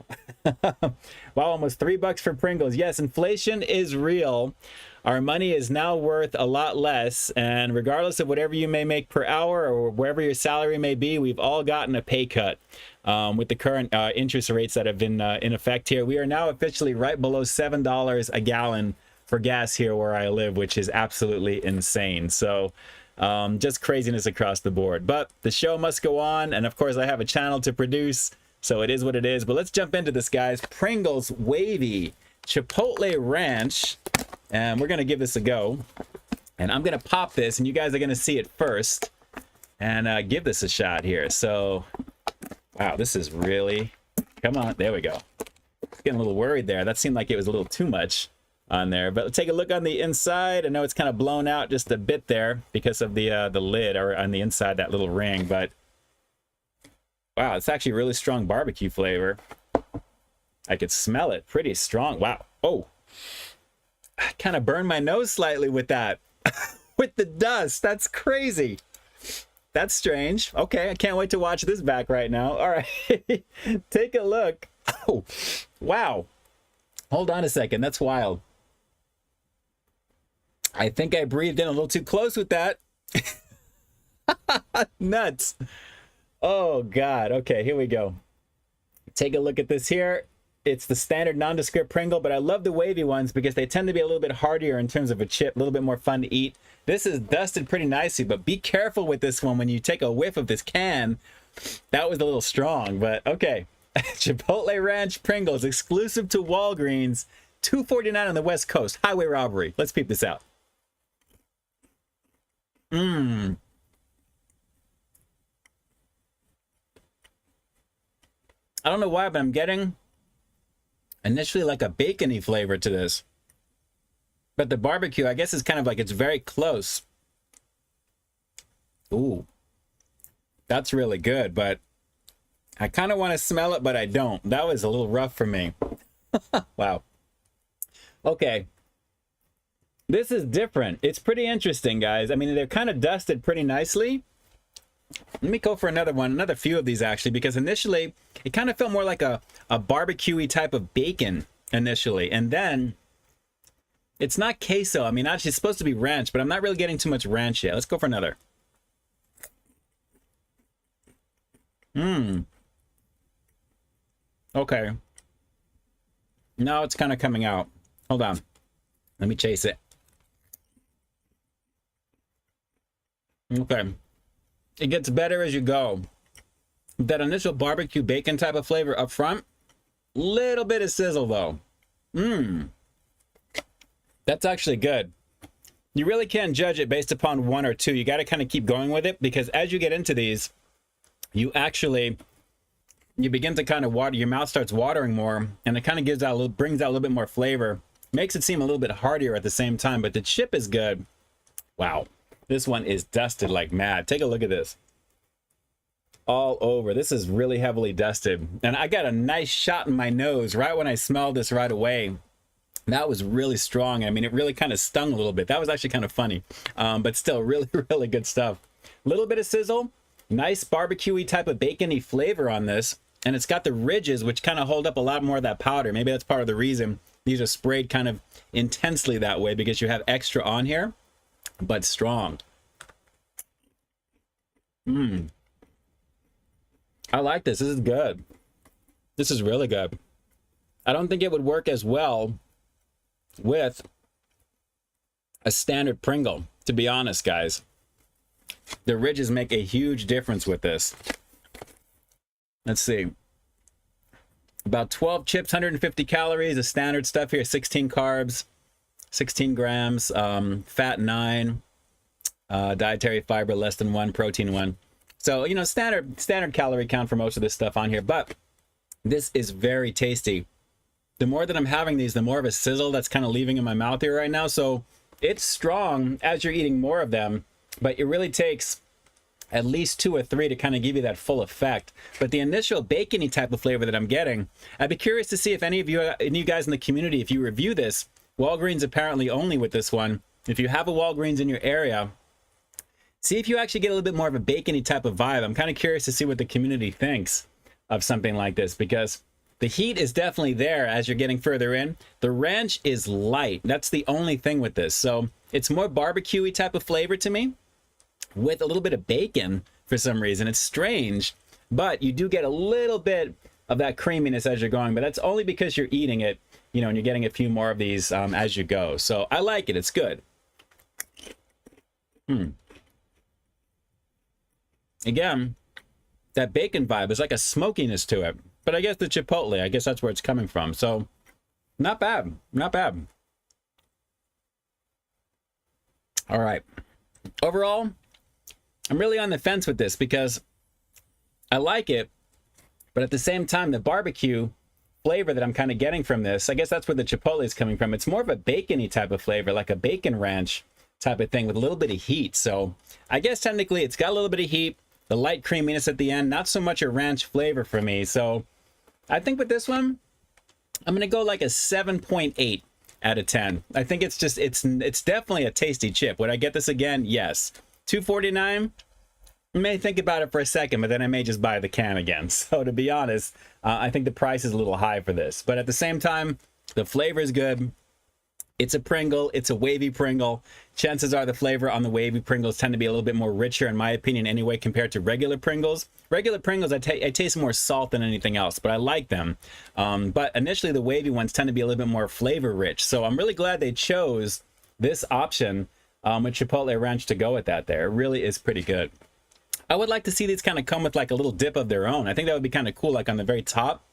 Wow, almost $3 for Pringles. Yes, inflation is real. Our money is now worth a lot less, and regardless of whatever you may make per hour or wherever your salary may be, we've all gotten a pay cut with the current interest rates that have been in effect here. We are now officially right below $7 a gallon for gas here where I live, which is absolutely insane. So just craziness across the board. But the show must go on, and of course I have a channel to produce, so it is what it is. But let's jump into this, guys. Pringles Wavy Chipotle Ranch. And we're going to give this a go. And I'm gonna pop this, and you guys are gonna see it first, and give this a shot here. So, wow, this is really, come on, there we go. Getting a little worried there. That seemed like it was a little too much on there. But let's take a look on the inside. I know it's kind of blown out just a bit there because of the lid, or on the inside, that little ring. But wow, it's actually really strong barbecue flavor. I could smell it pretty strong. Wow. Oh, I kind of burned my nose slightly with that. With the dust. That's crazy. That's strange. Okay, I can't wait to watch this back right now. All right. Take a look. Oh, wow. Hold on a second. That's wild. I think I breathed in a little too close with that. Nuts. Oh, God. Okay, here we go. Take a look at this here. It's the standard nondescript Pringle, but I love the wavy ones because they tend to be a little bit hardier in terms of a chip, a little bit more fun to eat. This is dusted pretty nicely, but be careful with this one when you take a whiff of this can. That was a little strong, but okay. Chipotle Ranch Pringles, exclusive to Walgreens, $2.49 on the West Coast. Highway robbery. Let's peep this out. I don't know why, but I'm getting initially like a bacony flavor to this. But the barbecue, I guess, is kind of like, it's very close. Ooh, that's really good, but I kind of want to smell it, but I don't. That was a little rough for me. Wow. Okay. This is different. It's pretty interesting, guys. I mean, they're kind of dusted pretty nicely. Let me go for another one, another few of these actually, because initially it kind of felt more like a barbecue-y type of bacon initially. And then it's not queso. I mean, actually it's supposed to be ranch, but I'm not really getting too much ranch yet. Let's go for another. Okay. Now it's kind of coming out. Hold on. Let me chase it. Okay. It gets better as you go. That initial barbecue bacon type of flavor up front. Little bit of sizzle though. That's actually good. You really can't judge it based upon one or two. You got to kind of keep going with it, because as you get into these, you begin to kind of water, your mouth starts watering more, and it kind of gives out a little, brings out a little bit more flavor. Makes it seem a little bit heartier at the same time, but the chip is good. Wow. This one is dusted like mad. Take a look at this. All over. This is really heavily dusted. And I got a nice shot in my nose right when I smelled this right away. That was really strong. I mean, it really kind of stung a little bit. That was actually kind of funny. But still, really, really good stuff. Little bit of sizzle. Nice barbecue-y type of bacon-y flavor on this. And it's got the ridges, which kind of hold up a lot more of that powder. Maybe that's part of the reason these are sprayed kind of intensely that way, because you have extra on here. But strong. I like this. This is good. This is really good. I don't think it would work as well with a standard Pringle, to be honest, guys. The ridges make a huge difference with this. Let's see. About 12 chips, 150 calories, the standard stuff here, 16 carbs, 16 grams, fat 9, dietary fiber less than 1, protein 1. So, you know, standard calorie count for most of this stuff on here, but this is very tasty. The more that I'm having these, the more of a sizzle that's kind of leaving in my mouth here right now. So it's strong as you're eating more of them, but it really takes at least 2 or 3 to kind of give you that full effect. But the initial bacony type of flavor that I'm getting, I'd be curious to see if any of you guys in the community, if you review this, Walgreens apparently only with this one. If you have a Walgreens in your area, see if you actually get a little bit more of a bacony type of vibe. I'm kind of curious to see what the community thinks of something like this, because the heat is definitely there as you're getting further in. The ranch is light. That's the only thing with this. So it's more barbecue-y type of flavor to me with a little bit of bacon for some reason. It's strange, but you do get a little bit of that creaminess as you're going, but that's only because you're eating it, you know, and you're getting a few more of these as you go. So I like it. It's good. Again, that bacon vibe is like a smokiness to it, but I guess the chipotle, I guess that's where it's coming from. So not bad, not bad. All right. Overall, I'm really on the fence with this because I like it, but at the same time, the barbecue flavor that I'm kind of getting from this, I guess that's where the chipotle is coming from. It's more of a bacon-y type of flavor, like a bacon ranch type of thing with a little bit of heat. So I guess technically it's got a little bit of heat, the light creaminess at the end, not so much a ranch flavor for me. So I think with this one, I'm going to go like a 7.8 out of 10. I think it's just, it's definitely a tasty chip. Would I get this again? Yes. $2.49. I may think about it for a second, but then I may just buy the can again. So to be honest, I think the price is a little high for this. But at the same time, the flavor is good. It's a Pringle. It's a wavy Pringle. Chances are the flavor on the wavy Pringles tend to be a little bit more richer, in my opinion, anyway, compared to regular Pringles. Regular Pringles, I taste more salt than anything else, but I like them. But initially, the wavy ones tend to be a little bit more flavor rich. So I'm really glad they chose this option with Chipotle Ranch to go with that there. It really is pretty good. I would like to see these kind of come with like a little dip of their own. I think that would be kind of cool, like on the very top.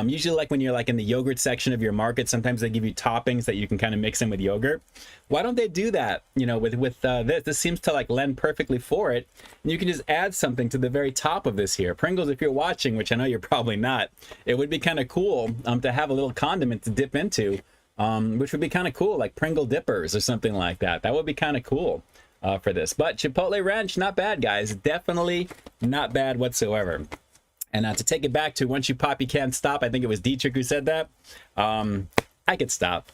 Usually like when you're like in the yogurt section of your market, sometimes they give you toppings that you can kind of mix in with yogurt. Why don't they do that? You know, with this? This seems to like lend perfectly for it. And you can just add something to the very top of this here. Pringles, if you're watching, which I know you're probably not, it would be kind of cool to have a little condiment to dip into, which would be kind of cool, like Pringle dippers or something like that. That would be kind of cool. For this. But Chipotle Ranch, not bad, guys. Definitely not bad whatsoever. And to take it back to once you pop, you can't stop. I think it was Dietrich who said that. I could stop.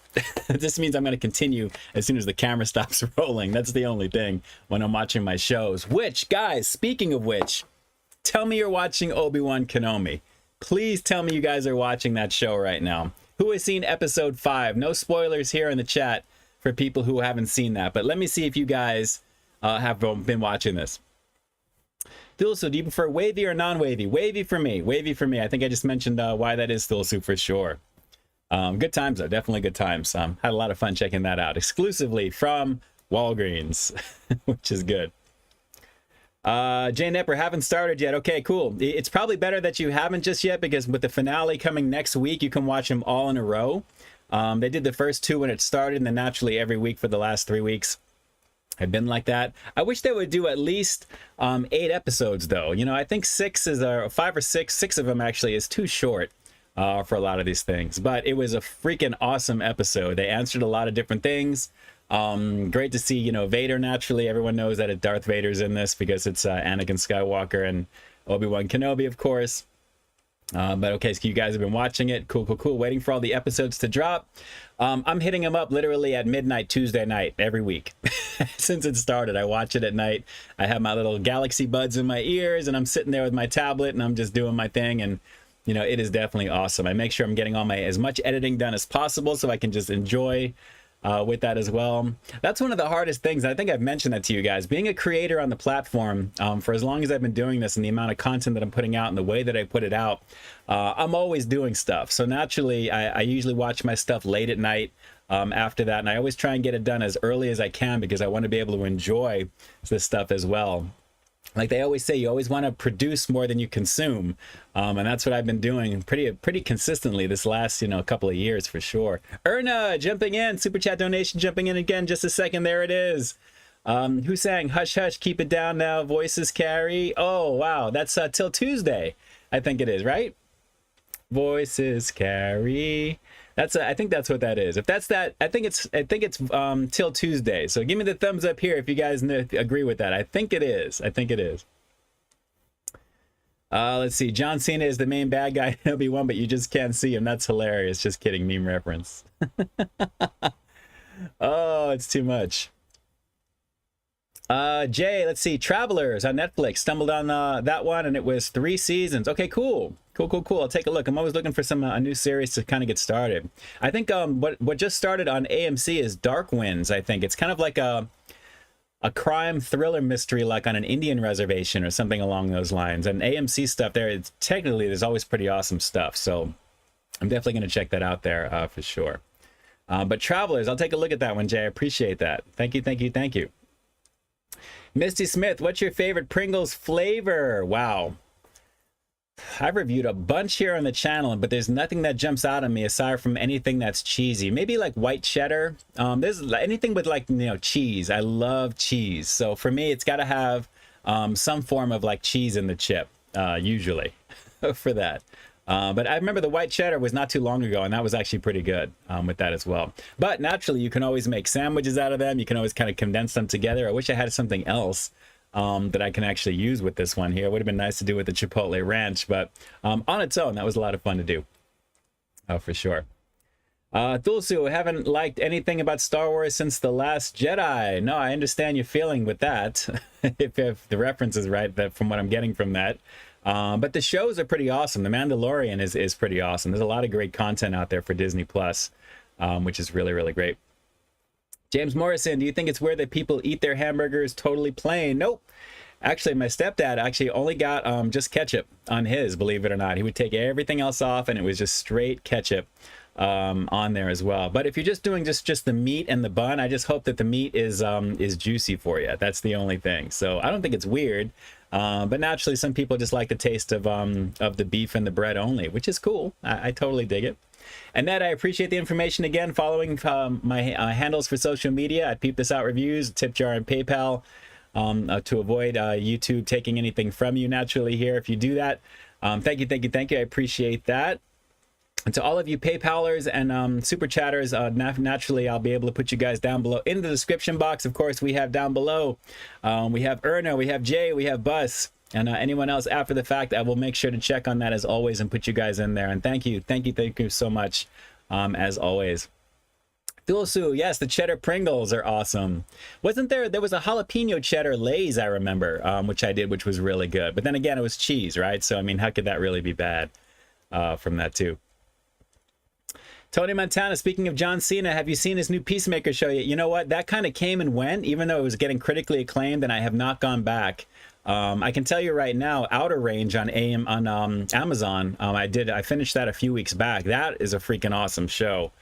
This means I'm going to continue as soon as the camera stops rolling. That's the only thing when I'm watching my shows. Which, guys, speaking of which, tell me you're watching Obi-Wan Kenobi. Please tell me you guys are watching that show right now. Who has seen episode 5? No spoilers here in the chat for people who haven't seen that, but let me see if you guys have been watching this. Thulsu, do you prefer wavy or non-wavy? Wavy for me. Wavy for me. I think I just mentioned why that is, Thulsu, for sure. Good times, though. Definitely good times. Had a lot of fun checking that out. Exclusively from Walgreens, which is good. Jay Nepper, haven't started yet. Okay, cool. It's probably better that you haven't just yet, because with the finale coming next week, you can watch them all in a row. They did the first 2 when it started, and then naturally every week for the last 3 weeks have been like that. I wish they would do at least 8 episodes, though. You know, I think 6 is 5 or 6 of them actually is too short for a lot of these things. But it was a freaking awesome episode. They answered a lot of different things. Great to see, you know, Vader. Naturally, everyone knows that Darth Vader's in this because it's Anakin Skywalker and Obi-Wan Kenobi, of course. But okay, so you guys have been watching it. Cool, cool, cool. Waiting for all the episodes to drop. I'm hitting them up literally at midnight Tuesday night every week. Since it started, I watch it at night. I have my little Galaxy Buds in my ears, and I'm sitting there with my tablet, and I'm just doing my thing. And, you know, it is definitely awesome. I make sure I'm getting all my as much editing done as possible so I can just enjoy with that as well. That's one of the hardest things. I think I've mentioned that to you guys. Being a creator on the platform for as long as I've been doing this, and the amount of content that I'm putting out and the way that I put it out, I'm always doing stuff. So naturally, I usually watch my stuff late at night after that, and I always try and get it done as early as I can because I want to be able to enjoy this stuff as well. Like they always say, you always want to produce more than you consume, and that's what I've been doing pretty consistently this last couple of years for sure. Erna jumping in, super chat donation jumping in again. Just a second, there it is. Who's saying hush hush, keep it down now? Voices carry. Oh wow, that's till Tuesday, I think it is, right? Voices carry. That's I think that's what that is. If that's that, I think it's till Tuesday. So give me the thumbs up here if you guys agree with that. I think it is. I think it is. Let's see. John Cena is the main bad guy in Obi-Wan, but you just can't see him. That's hilarious. Just kidding. Meme reference. Oh, it's too much. Jay, let's see. Travelers on Netflix. Stumbled on that one, and it was 3 seasons. Okay, cool. Cool. I'll take a look. I'm always looking for some a new series to kind of get started. I think what just started on AMC is Dark Winds. I think it's kind of like a crime thriller mystery, like on an Indian reservation or something along those lines. And AMC stuff there, there's always pretty awesome stuff. So I'm definitely going to check that out there for sure. But Travelers, I'll take a look at that one, Jay. I appreciate that. Thank you. Misty Smith, what's your favorite Pringles flavor? Wow. I've reviewed a bunch here on the channel, but there's nothing that jumps out at me aside from anything that's cheesy. Maybe like white cheddar. There's anything with like, cheese. I love cheese. So for me, it's got to have some form of like cheese in the chip, usually for that. But I remember the white cheddar was not too long ago, and that was actually pretty good with that as well. But naturally, you can always make sandwiches out of them. You can always kind of condense them together. I wish I had something else that I can actually use with this one here. It would have been nice to do with the Chipotle Ranch, but on its own, that was a lot of fun to do. Oh, for sure. Thulsu, haven't liked anything about Star Wars since The Last Jedi. No, I understand your feeling with that, if the reference is right, that from what I'm getting from that. But the shows are pretty awesome. The Mandalorian is pretty awesome. There's a lot of great content out there for Disney Plus, which is really, really great. James Morrison, do you think it's weird that people eat their hamburgers totally plain? Nope. Actually, my stepdad actually only got just ketchup on his, believe it or not. He would take everything else off, and it was just straight ketchup on there as well. But if you're just doing just the meat and the bun, I just hope that the meat is juicy for you. That's the only thing. So I don't think it's weird. But naturally, some people just like the taste of the beef and the bread only, which is cool. I totally dig it. And Ned, I appreciate the information again. Following my handles for social media at Peep This Out Reviews, Tip Jar, and PayPal to avoid YouTube taking anything from you naturally here. If you do that, thank you. I appreciate that. And to all of you PayPalers and super chatters, naturally, I'll be able to put you guys down below in the description box. Of course, we have down below, we have Erna, we have Jay, we have Bus, and anyone else after the fact. I will make sure to check on that as always and put you guys in there. And thank you so much, as always. Thulsu, yes, the cheddar Pringles are awesome. Wasn't there was a jalapeno cheddar Lay's, I remember, which I did, which was really good. But then again, it was cheese, right? So, I mean, how could that really be bad from that too? Tony Montana, speaking of John Cena, have you seen his new Peacemaker show yet? You know what? That kind of came and went, even though it was getting critically acclaimed, and I have not gone back. I can tell you right now, Outer Range on Amazon, I finished that a few weeks back. That is a freaking awesome show,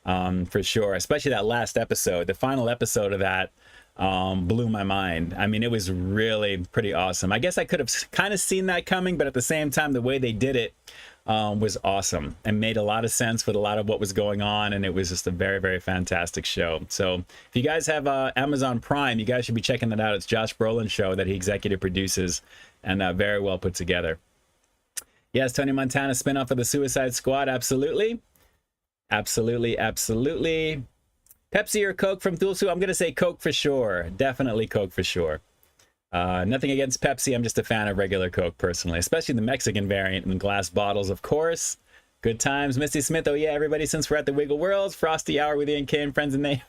for sure. Especially that last episode. The final episode of that blew my mind. I mean, it was really pretty awesome. I guess I could have kind of seen that coming, but at the same time, the way they did it was awesome and made a lot of sense with a lot of what was going on, and it was just a very, very fantastic show. So if you guys have Amazon Prime, you guys should be checking that out. It's Josh Brolin's show that he executive produces, and very well put together. Yes, Tony Montana spinoff of the Suicide Squad. Absolutely. Absolutely. Pepsi or Coke from Thulsu? I'm gonna say Coke for sure. Definitely Coke for sure. Nothing against Pepsi. I'm just a fan of regular Coke personally, especially the Mexican variant in glass bottles, of course. Good times. Misty Smith, oh yeah, everybody, since we're at the Wiggle Worlds, Frosty Hour with Ian K and friends, and they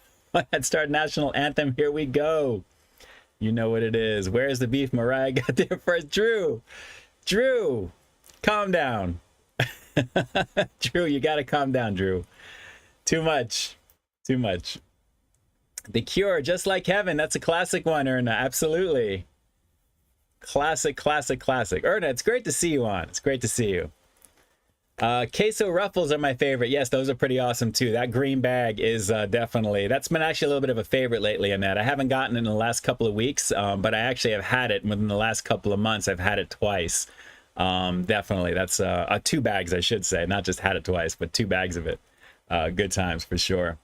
had start national anthem. Here we go. You know what it is. Where's the beef? Mariah got there first. Drew, calm down. Drew, you got to calm down, Drew. Too much. The Cure, Just Like Heaven. That's a classic one, Erna. Absolutely. Classic. Erna, it's great to see you on. It's great to see you. Queso Ruffles are my favorite. Yes, those are pretty awesome too. That green bag is definitely, that's been actually a little bit of a favorite lately, Annette. I haven't gotten it in the last couple of weeks, but I actually have had it within the last couple of months. I've had it twice. Definitely. That's 2 bags, I should say. Not just had it twice, but 2 bags of it. Good times for sure.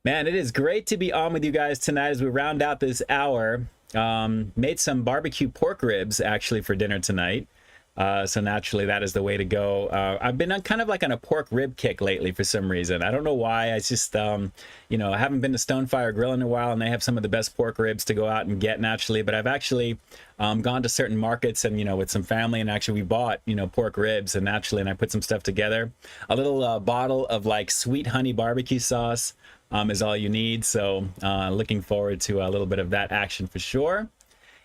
Man, it is great to be on with you guys tonight as we round out this hour. Made some barbecue pork ribs actually for dinner tonight. So naturally that is the way to go. I've been on kind of like on a pork rib kick lately for some reason. I don't know why. It's just, you know, I haven't been to Stonefire Grill in a while, and they have some of the best pork ribs to go out and get naturally. But I've actually gone to certain markets and, you know, with some family, and actually we bought, you know, pork ribs and naturally, and I put some stuff together. A little bottle of like sweet honey barbecue sauce is all you need. So looking forward to a little bit of that action for sure.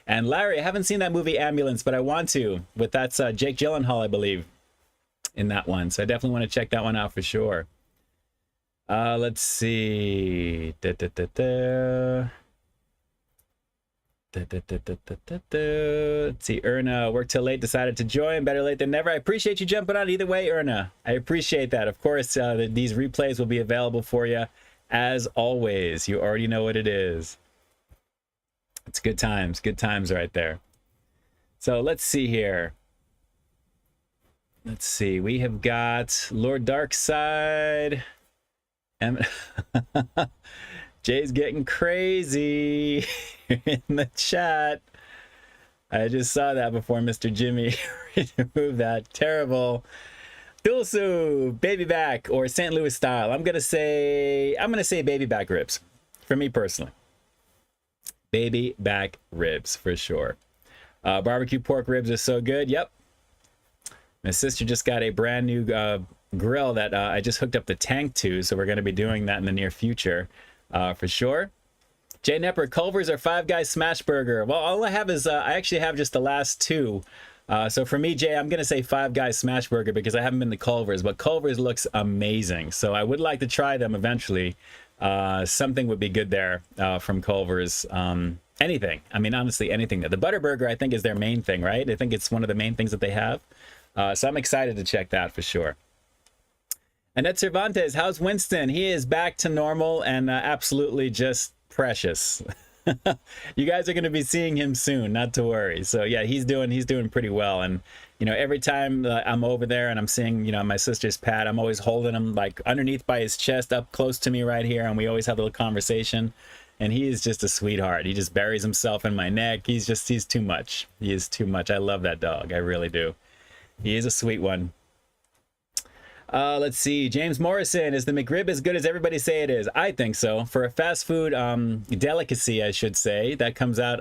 And Larry, I haven't seen that movie Ambulance, but I want to. With that's Jake Gyllenhaal, I believe, in that one. So I definitely want to check that one out for sure. Let's see. Let's see. Erna, worked till late, decided to join. Better late than never. I appreciate you jumping on either way, Erna. I appreciate that. Of course, these replays will be available for you as always. You already know what it is. It's good times right there. So let's see here. Let's see. We have got Lord Darkside. Jay's getting crazy in the chat. I just saw that before Mr. Jimmy removed that. Terrible. Dulsu, baby back or St. Louis style. I'm gonna say baby back ribs. For me personally. Baby back ribs for sure. Barbecue pork ribs are so good. Yep. My sister just got a brand new grill that I just hooked up the tank to, so we're going to be doing that in the near future for sure. Jay Nepper, Culver's or Five Guys Smash Burger? Well, all I have is I actually have just the last two. So for me, Jay, I'm going to say Five Guys Smash Burger because I haven't been to Culver's, but Culver's looks amazing. So I would like to try them eventually. Something would be good there from Culver's. Anything. I mean, honestly, anything. The Butter Burger, I think, is their main thing, right? I think it's one of the main things that they have. So I'm excited to check that for sure. Annette Cervantes, how's Winston? He is back to normal and absolutely just precious. You guys are going to be seeing him soon, not to worry. So yeah, he's doing pretty well. And you know, every time I'm over there and I'm seeing, you know, my sister's Pat, I'm always holding him like underneath by his chest, up close to me right here, and we always have a little conversation. And he is just a sweetheart. He just buries himself in my neck. He's too much. He is too much. I love that dog. I really do. He is a sweet one. Let's see. James Morrison, is the McRib as good as everybody say it is? I think so. For a fast food delicacy, I should say, that comes out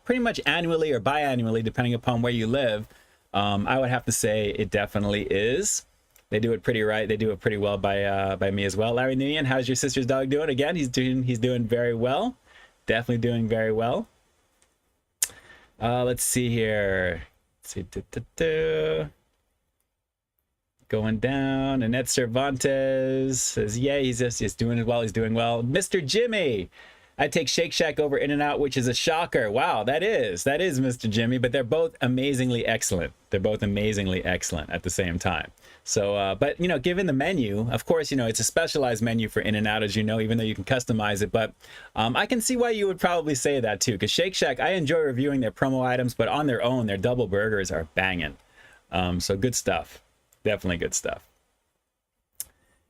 pretty much annually or biannually, depending upon where you live, I would have to say it definitely is. They do it pretty right. They do it pretty well by me as well. Larry Nguyen, how's your sister's dog doing? Again, he's doing very well. Definitely doing very well. Let's see here. Going down. Annette Cervantes says, yeah, he's doing it well. He's doing well. Mr. Jimmy, I take Shake Shack over In-N-Out, which is a shocker. Wow, that is Mr. Jimmy, but they're both amazingly excellent. They're both amazingly excellent at the same time. So, but you know, given the menu, of course, you know, it's a specialized menu for In-N-Out, as you know, even though you can customize it. But I can see why you would probably say that too, because Shake Shack, I enjoy reviewing their promo items, but on their own, their double burgers are banging. So good stuff. Definitely good stuff.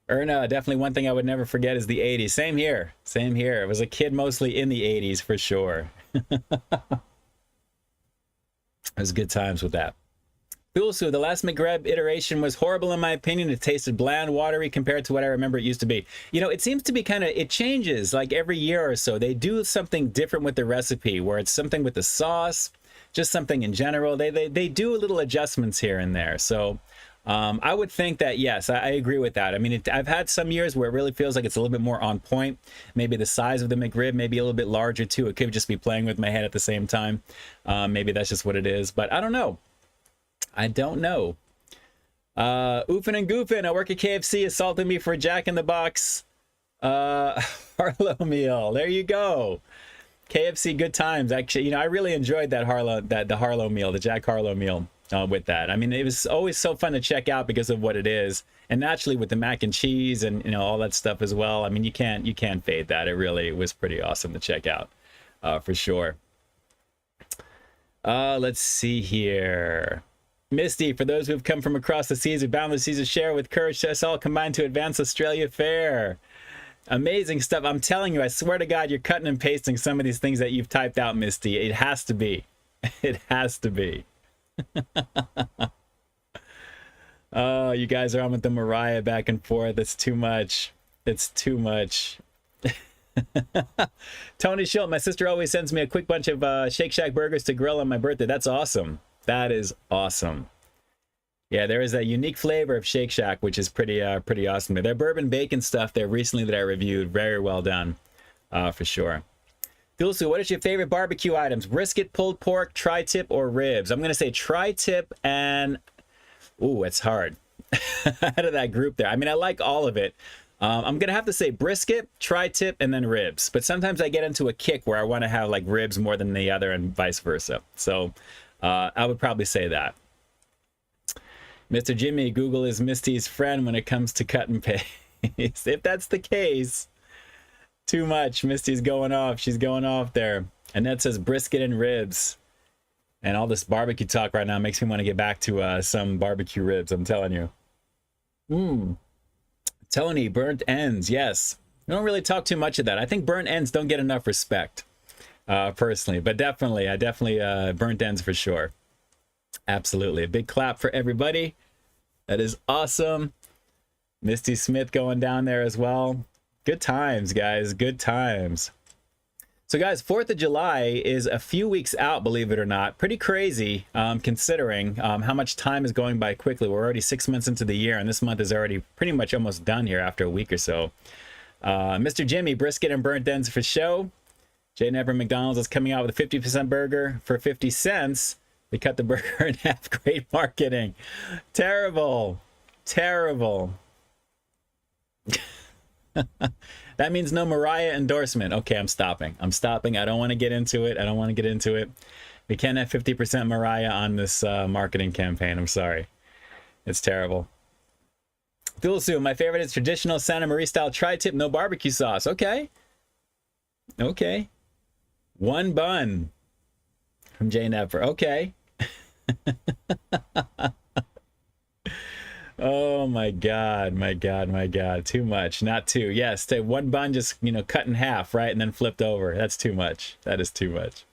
Erna, definitely one thing I would never forget is the 80s. Same here. Same here. I was a kid mostly in the 80s for sure. It was good times with that. Dulsu, the last McRib iteration was horrible in my opinion. It tasted bland, watery compared to what I remember it used to be. You know, it seems to be kind of, it changes like every year or so. They do something different with the recipe, where it's something with the sauce, just something in general. They do little adjustments here and there. So I would think that, yes, I agree with that. I mean, I've had some years where it really feels like it's a little bit more on point. Maybe the size of the McRib, maybe a little bit larger too. It could just be playing with my head at the same time. Maybe that's just what it is, but I don't know. I don't know. Oofin' and Goofin', I work at KFC, assaulted me for a Jack in the Box Harlow meal. There you go. KFC, good times. Actually, you know, I really enjoyed that the Harlow meal, the Jack Harlow meal. With that, I mean, it was always so fun to check out because of what it is, and naturally with the mac and cheese and, you know, all that stuff as well. I mean, you can't fade that. It was pretty awesome to check out, for sure. Let's see here. Misty, for those who have come from across the seas, who bound the seas to share with courage to us all, combined to advance Australia fair. Amazing stuff. I'm telling you, I swear to God, you're cutting and pasting some of these things that you've typed out, Misty. It has to be. It has to be. Oh, you guys are on with the Mariah back and forth. It's too much. It's too much. Tony Schilt, my sister always sends me a quick bunch of Shake Shack burgers to grill on my birthday. That's awesome. That is awesome. Yeah, there is a unique flavor of Shake Shack, which is pretty awesome. Their bourbon bacon stuff there recently that I reviewed, very well done, for sure. Dulsu, what is your favorite barbecue items? Brisket, pulled pork, tri-tip, or ribs? I'm going to say tri-tip and... Ooh, it's hard. Out of that group there. I mean, I like all of it. I'm going to have to say brisket, tri-tip, and then ribs. But sometimes I get into a kick where I want to have like ribs more than the other and vice versa. So I would probably say that. Mr. Jimmy, Google is Misty's friend when it comes to cut and paste. If that's the case... Too much. Misty's going off. She's going off there. Annette says brisket and ribs. And all this barbecue talk right now makes me want to get back to some barbecue ribs, I'm telling you. Tony, burnt ends, yes. We don't really talk too much of that. I think burnt ends don't get enough respect, personally. But definitely, burnt ends for sure. Absolutely. A big clap for everybody. That is awesome. Misty Smith going down there as well. Good times, guys. Good times. So, guys, 4th of July is a few weeks out, believe it or not. Pretty crazy, considering how much time is going by quickly. We're already 6 months into the year, and this month is already pretty much almost done here after a week or so. Mr. Jimmy, brisket and burnt ends for show. Jay Nepper McDonald's is coming out with a 50% burger for 50 cents. They cut the burger in half. Great marketing. Terrible. Terrible. That means no Mariah endorsement. Okay, I'm stopping. I don't want to get into it. We can't have 50% Mariah on this marketing campaign. I'm sorry. It's terrible. Thulsu, my favorite is traditional Santa Maria style tri-tip, no barbecue sauce. Okay. One bun from Jay Nepper. Okay. Oh my God. Too much. Not two. Yes, one bun just, cut in half, right? And then flipped over. That's too much. That is too much.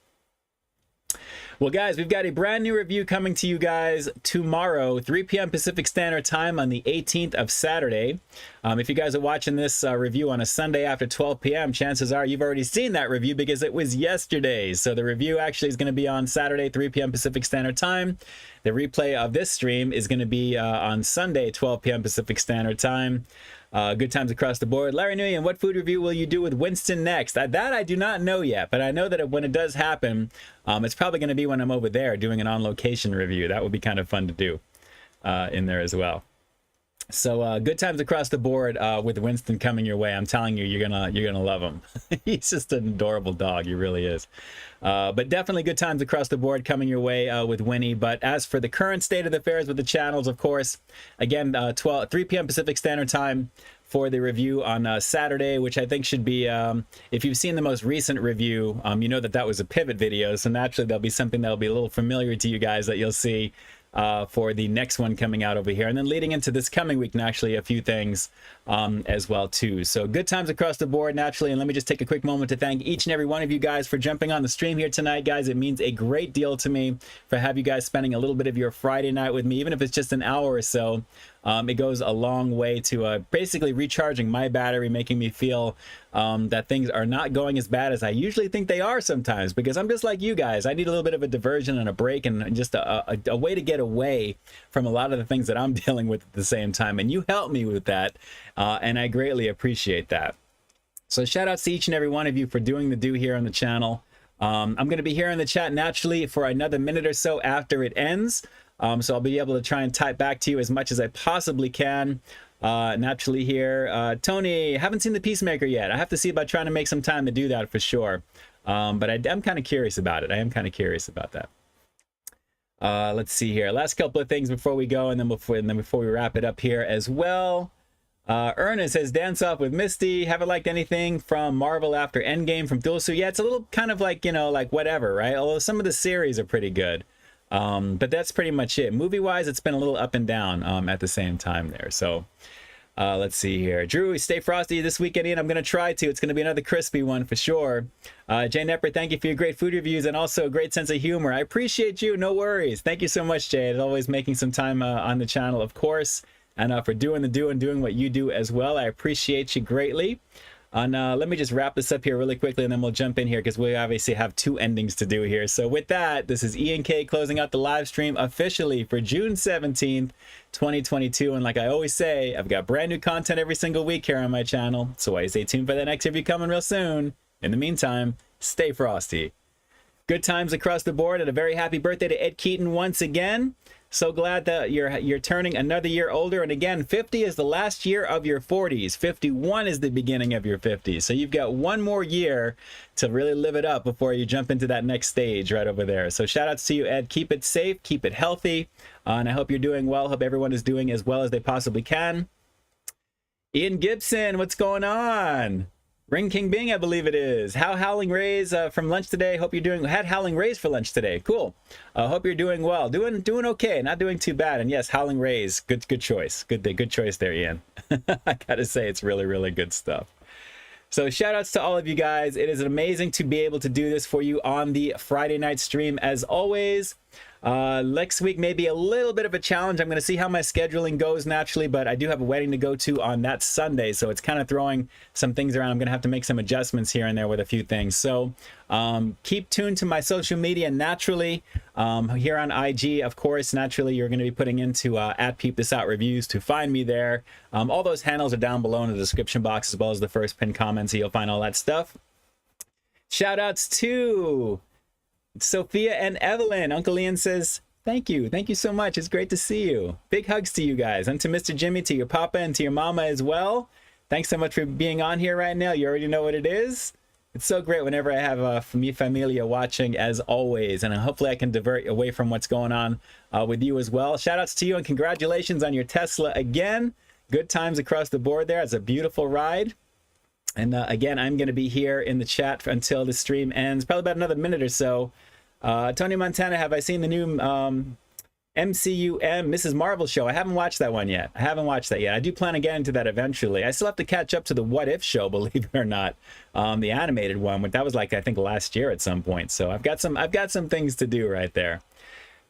Well, guys, we've got a brand new review coming to you guys tomorrow, 3 p.m. Pacific Standard Time on the 18th of Saturday. If you guys are watching this review on a Sunday after 12 p.m., chances are you've already seen that review because it was yesterday. So the review actually is going to be on Saturday, 3 p.m. Pacific Standard Time. The replay of this stream is going to be on Sunday, 12 p.m. Pacific Standard Time. Good times across the board. Larry Nguyen, what food review will you do with Winston next? That I do not know yet, but I know that when it does happen, it's probably going to be when I'm over there doing an on-location review. That would be kind of fun to do in there as well. So good times across the board with Winston coming your way. I'm telling you, you're gonna love him. He's just an adorable dog. He really is. But definitely good times across the board coming your way with Winnie. But as for the current state of the affairs with the channels, of course, again, 3 p.m. Pacific Standard Time for the review on Saturday, which I think should be, if you've seen the most recent review, you know that was a pivot video. So naturally, there'll be something that'll be a little familiar to you guys that you'll see for the next one coming out over here, and then leading into this coming week, naturally a few things as well too. So good times across the board, naturally. And let me just take a quick moment to thank each and every one of you guys for jumping on the stream here tonight, guys. It means a great deal to me for have you guys spending a little bit of your Friday night with me, even if it's just an hour or so. It goes a long way to basically recharging my battery, making me feel that things are not going as bad as I usually think they are sometimes, because I'm just like you guys. I need a little bit of a diversion and a break and just a way to get away from a lot of the things that I'm dealing with at the same time. And you help me with that, and I greatly appreciate that. So shout outs to each and every one of you for doing the do here on the channel. I'm going to be here in the chat naturally for another minute or so after it ends. So I'll be able to try and type back to you as much as I possibly can. Naturally here. Tony, haven't seen The Peacemaker yet. I have to see about trying to make some time to do that for sure. But I'm kind of curious about it. I am kind of curious about that. Let's see here. Last couple of things before we go, and then before we wrap it up here as well. Ernest says, dance off with Misty. Haven't liked anything from Marvel after Endgame from Thulsu. Yeah, it's a little kind of like, like whatever, right? Although some of the series are pretty good. But that's pretty much it. Movie wise, it's been a little up and down at the same time there. So let's see here. Drew, stay frosty this weekend, Ian. I'm going to try to. It's going to be another crispy one for sure. Jay Nepper, thank you for your great food reviews and also a great sense of humor. I appreciate you. No worries. Thank you so much, Jay. It's always making some time on the channel, of course, and for doing the do and doing what you do as well. I appreciate you greatly. And let me just wrap this up here really quickly, and then we'll jump in here because we obviously have two endings to do here. So with that, this is Ian K closing out the live stream officially for June 17th, 2022. And like I always say, I've got brand new content every single week here on my channel. So I stay tuned for the next review coming real soon. In the meantime, stay frosty. Good times across the board, and a very happy birthday to Ed Keaton once again. So glad that you're turning another year older. And again, 50 is the last year of your 40s. 51 is the beginning of your 50s. So you've got one more year to really live it up before you jump into that next stage right over there. So shout outs to you, Ed. Keep it safe, keep it healthy. And I hope you're doing well. Hope everyone is doing as well as they possibly can. Ian Gibson, what's going on? Ring King Bing, I believe it is. How Howling Rays from lunch today. Hope you're doing. Had Howling Rays for lunch today. Cool. Hope you're doing well. Doing okay. Not doing too bad. And yes, Howling Rays. Good choice. Good choice there, Ian. I gotta say, it's really good stuff. So shout outs to all of you guys. It is amazing to be able to do this for you on the Friday night stream as always. Next week may be a little bit of a challenge. I'm going to see how my scheduling goes naturally, but I do have a wedding to go to on that Sunday, so it's kind of throwing some things around. I'm going to have to make some adjustments here and there with a few things. So keep tuned to my social media naturally. Here on IG, of course, naturally, you're going to be putting into at Peep This Out Reviews to find me there. All those handles are down below in the description box, as well as the first pinned comment, so you'll find all that stuff. Shout outs to Sophia and Evelyn. Uncle Ian says, thank you so much. It's great to see you. Big hugs to you guys, and to Mr. Jimmy, to your papa, and to your mama as well. Thanks so much for being on here right now. You already know what it is. It's so great whenever I have Mi Familia watching, as always, and hopefully I can divert away from what's going on with you as well. Shout outs to you and congratulations on your Tesla again. Good times across the board there. It's a beautiful ride. And again, I'm going to be here in the chat until the stream ends, probably about another minute or so. Tony Montana, have I seen the new MCU Mrs. Marvel show? I haven't watched that one yet. I do plan on getting to that eventually. I still have to catch up to the What If show, believe it or not, the animated one. That was like, I think, last year at some point. So I've got some things to do right there.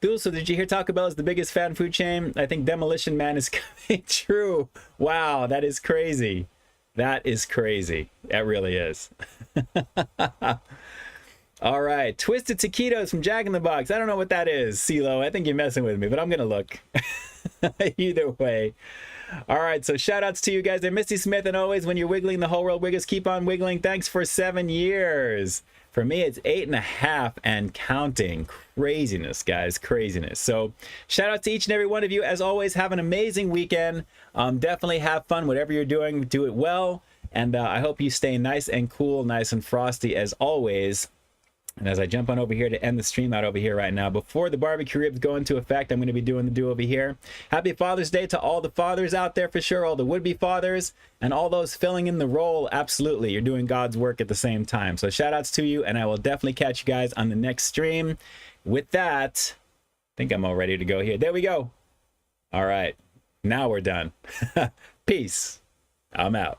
Cool. So did you hear Taco Bell is the biggest fan food chain? I think Demolition Man is coming true. Wow, that is crazy. That is crazy. That really is. All right. Twisted Taquitos from Jack in the Box. I don't know what that is, CeeLo. I think you're messing with me, but I'm going to look. Either way. All right. So shout outs to you guys there. Misty Smith, and always, when you're wiggling, the whole world wiggles. Keep on wiggling. Thanks for 7 years. For me, it's 8.5 and counting. Craziness, guys. Craziness. So shout out to each and every one of you. As always, have an amazing weekend. Definitely have fun. Whatever you're doing, do it well. And I hope you stay nice and cool, nice and frosty as always. And as I jump on over here to end the stream out over here right now, before the barbecue ribs go into effect, I'm going to be doing the do over here. Happy Father's Day to all the fathers out there for sure, all the would-be fathers, and all those filling in the role. Absolutely, you're doing God's work at the same time. So shout outs to you, and I will definitely catch you guys on the next stream. With that, I think I'm all ready to go here. There we go. All right, now we're done. Peace. I'm out.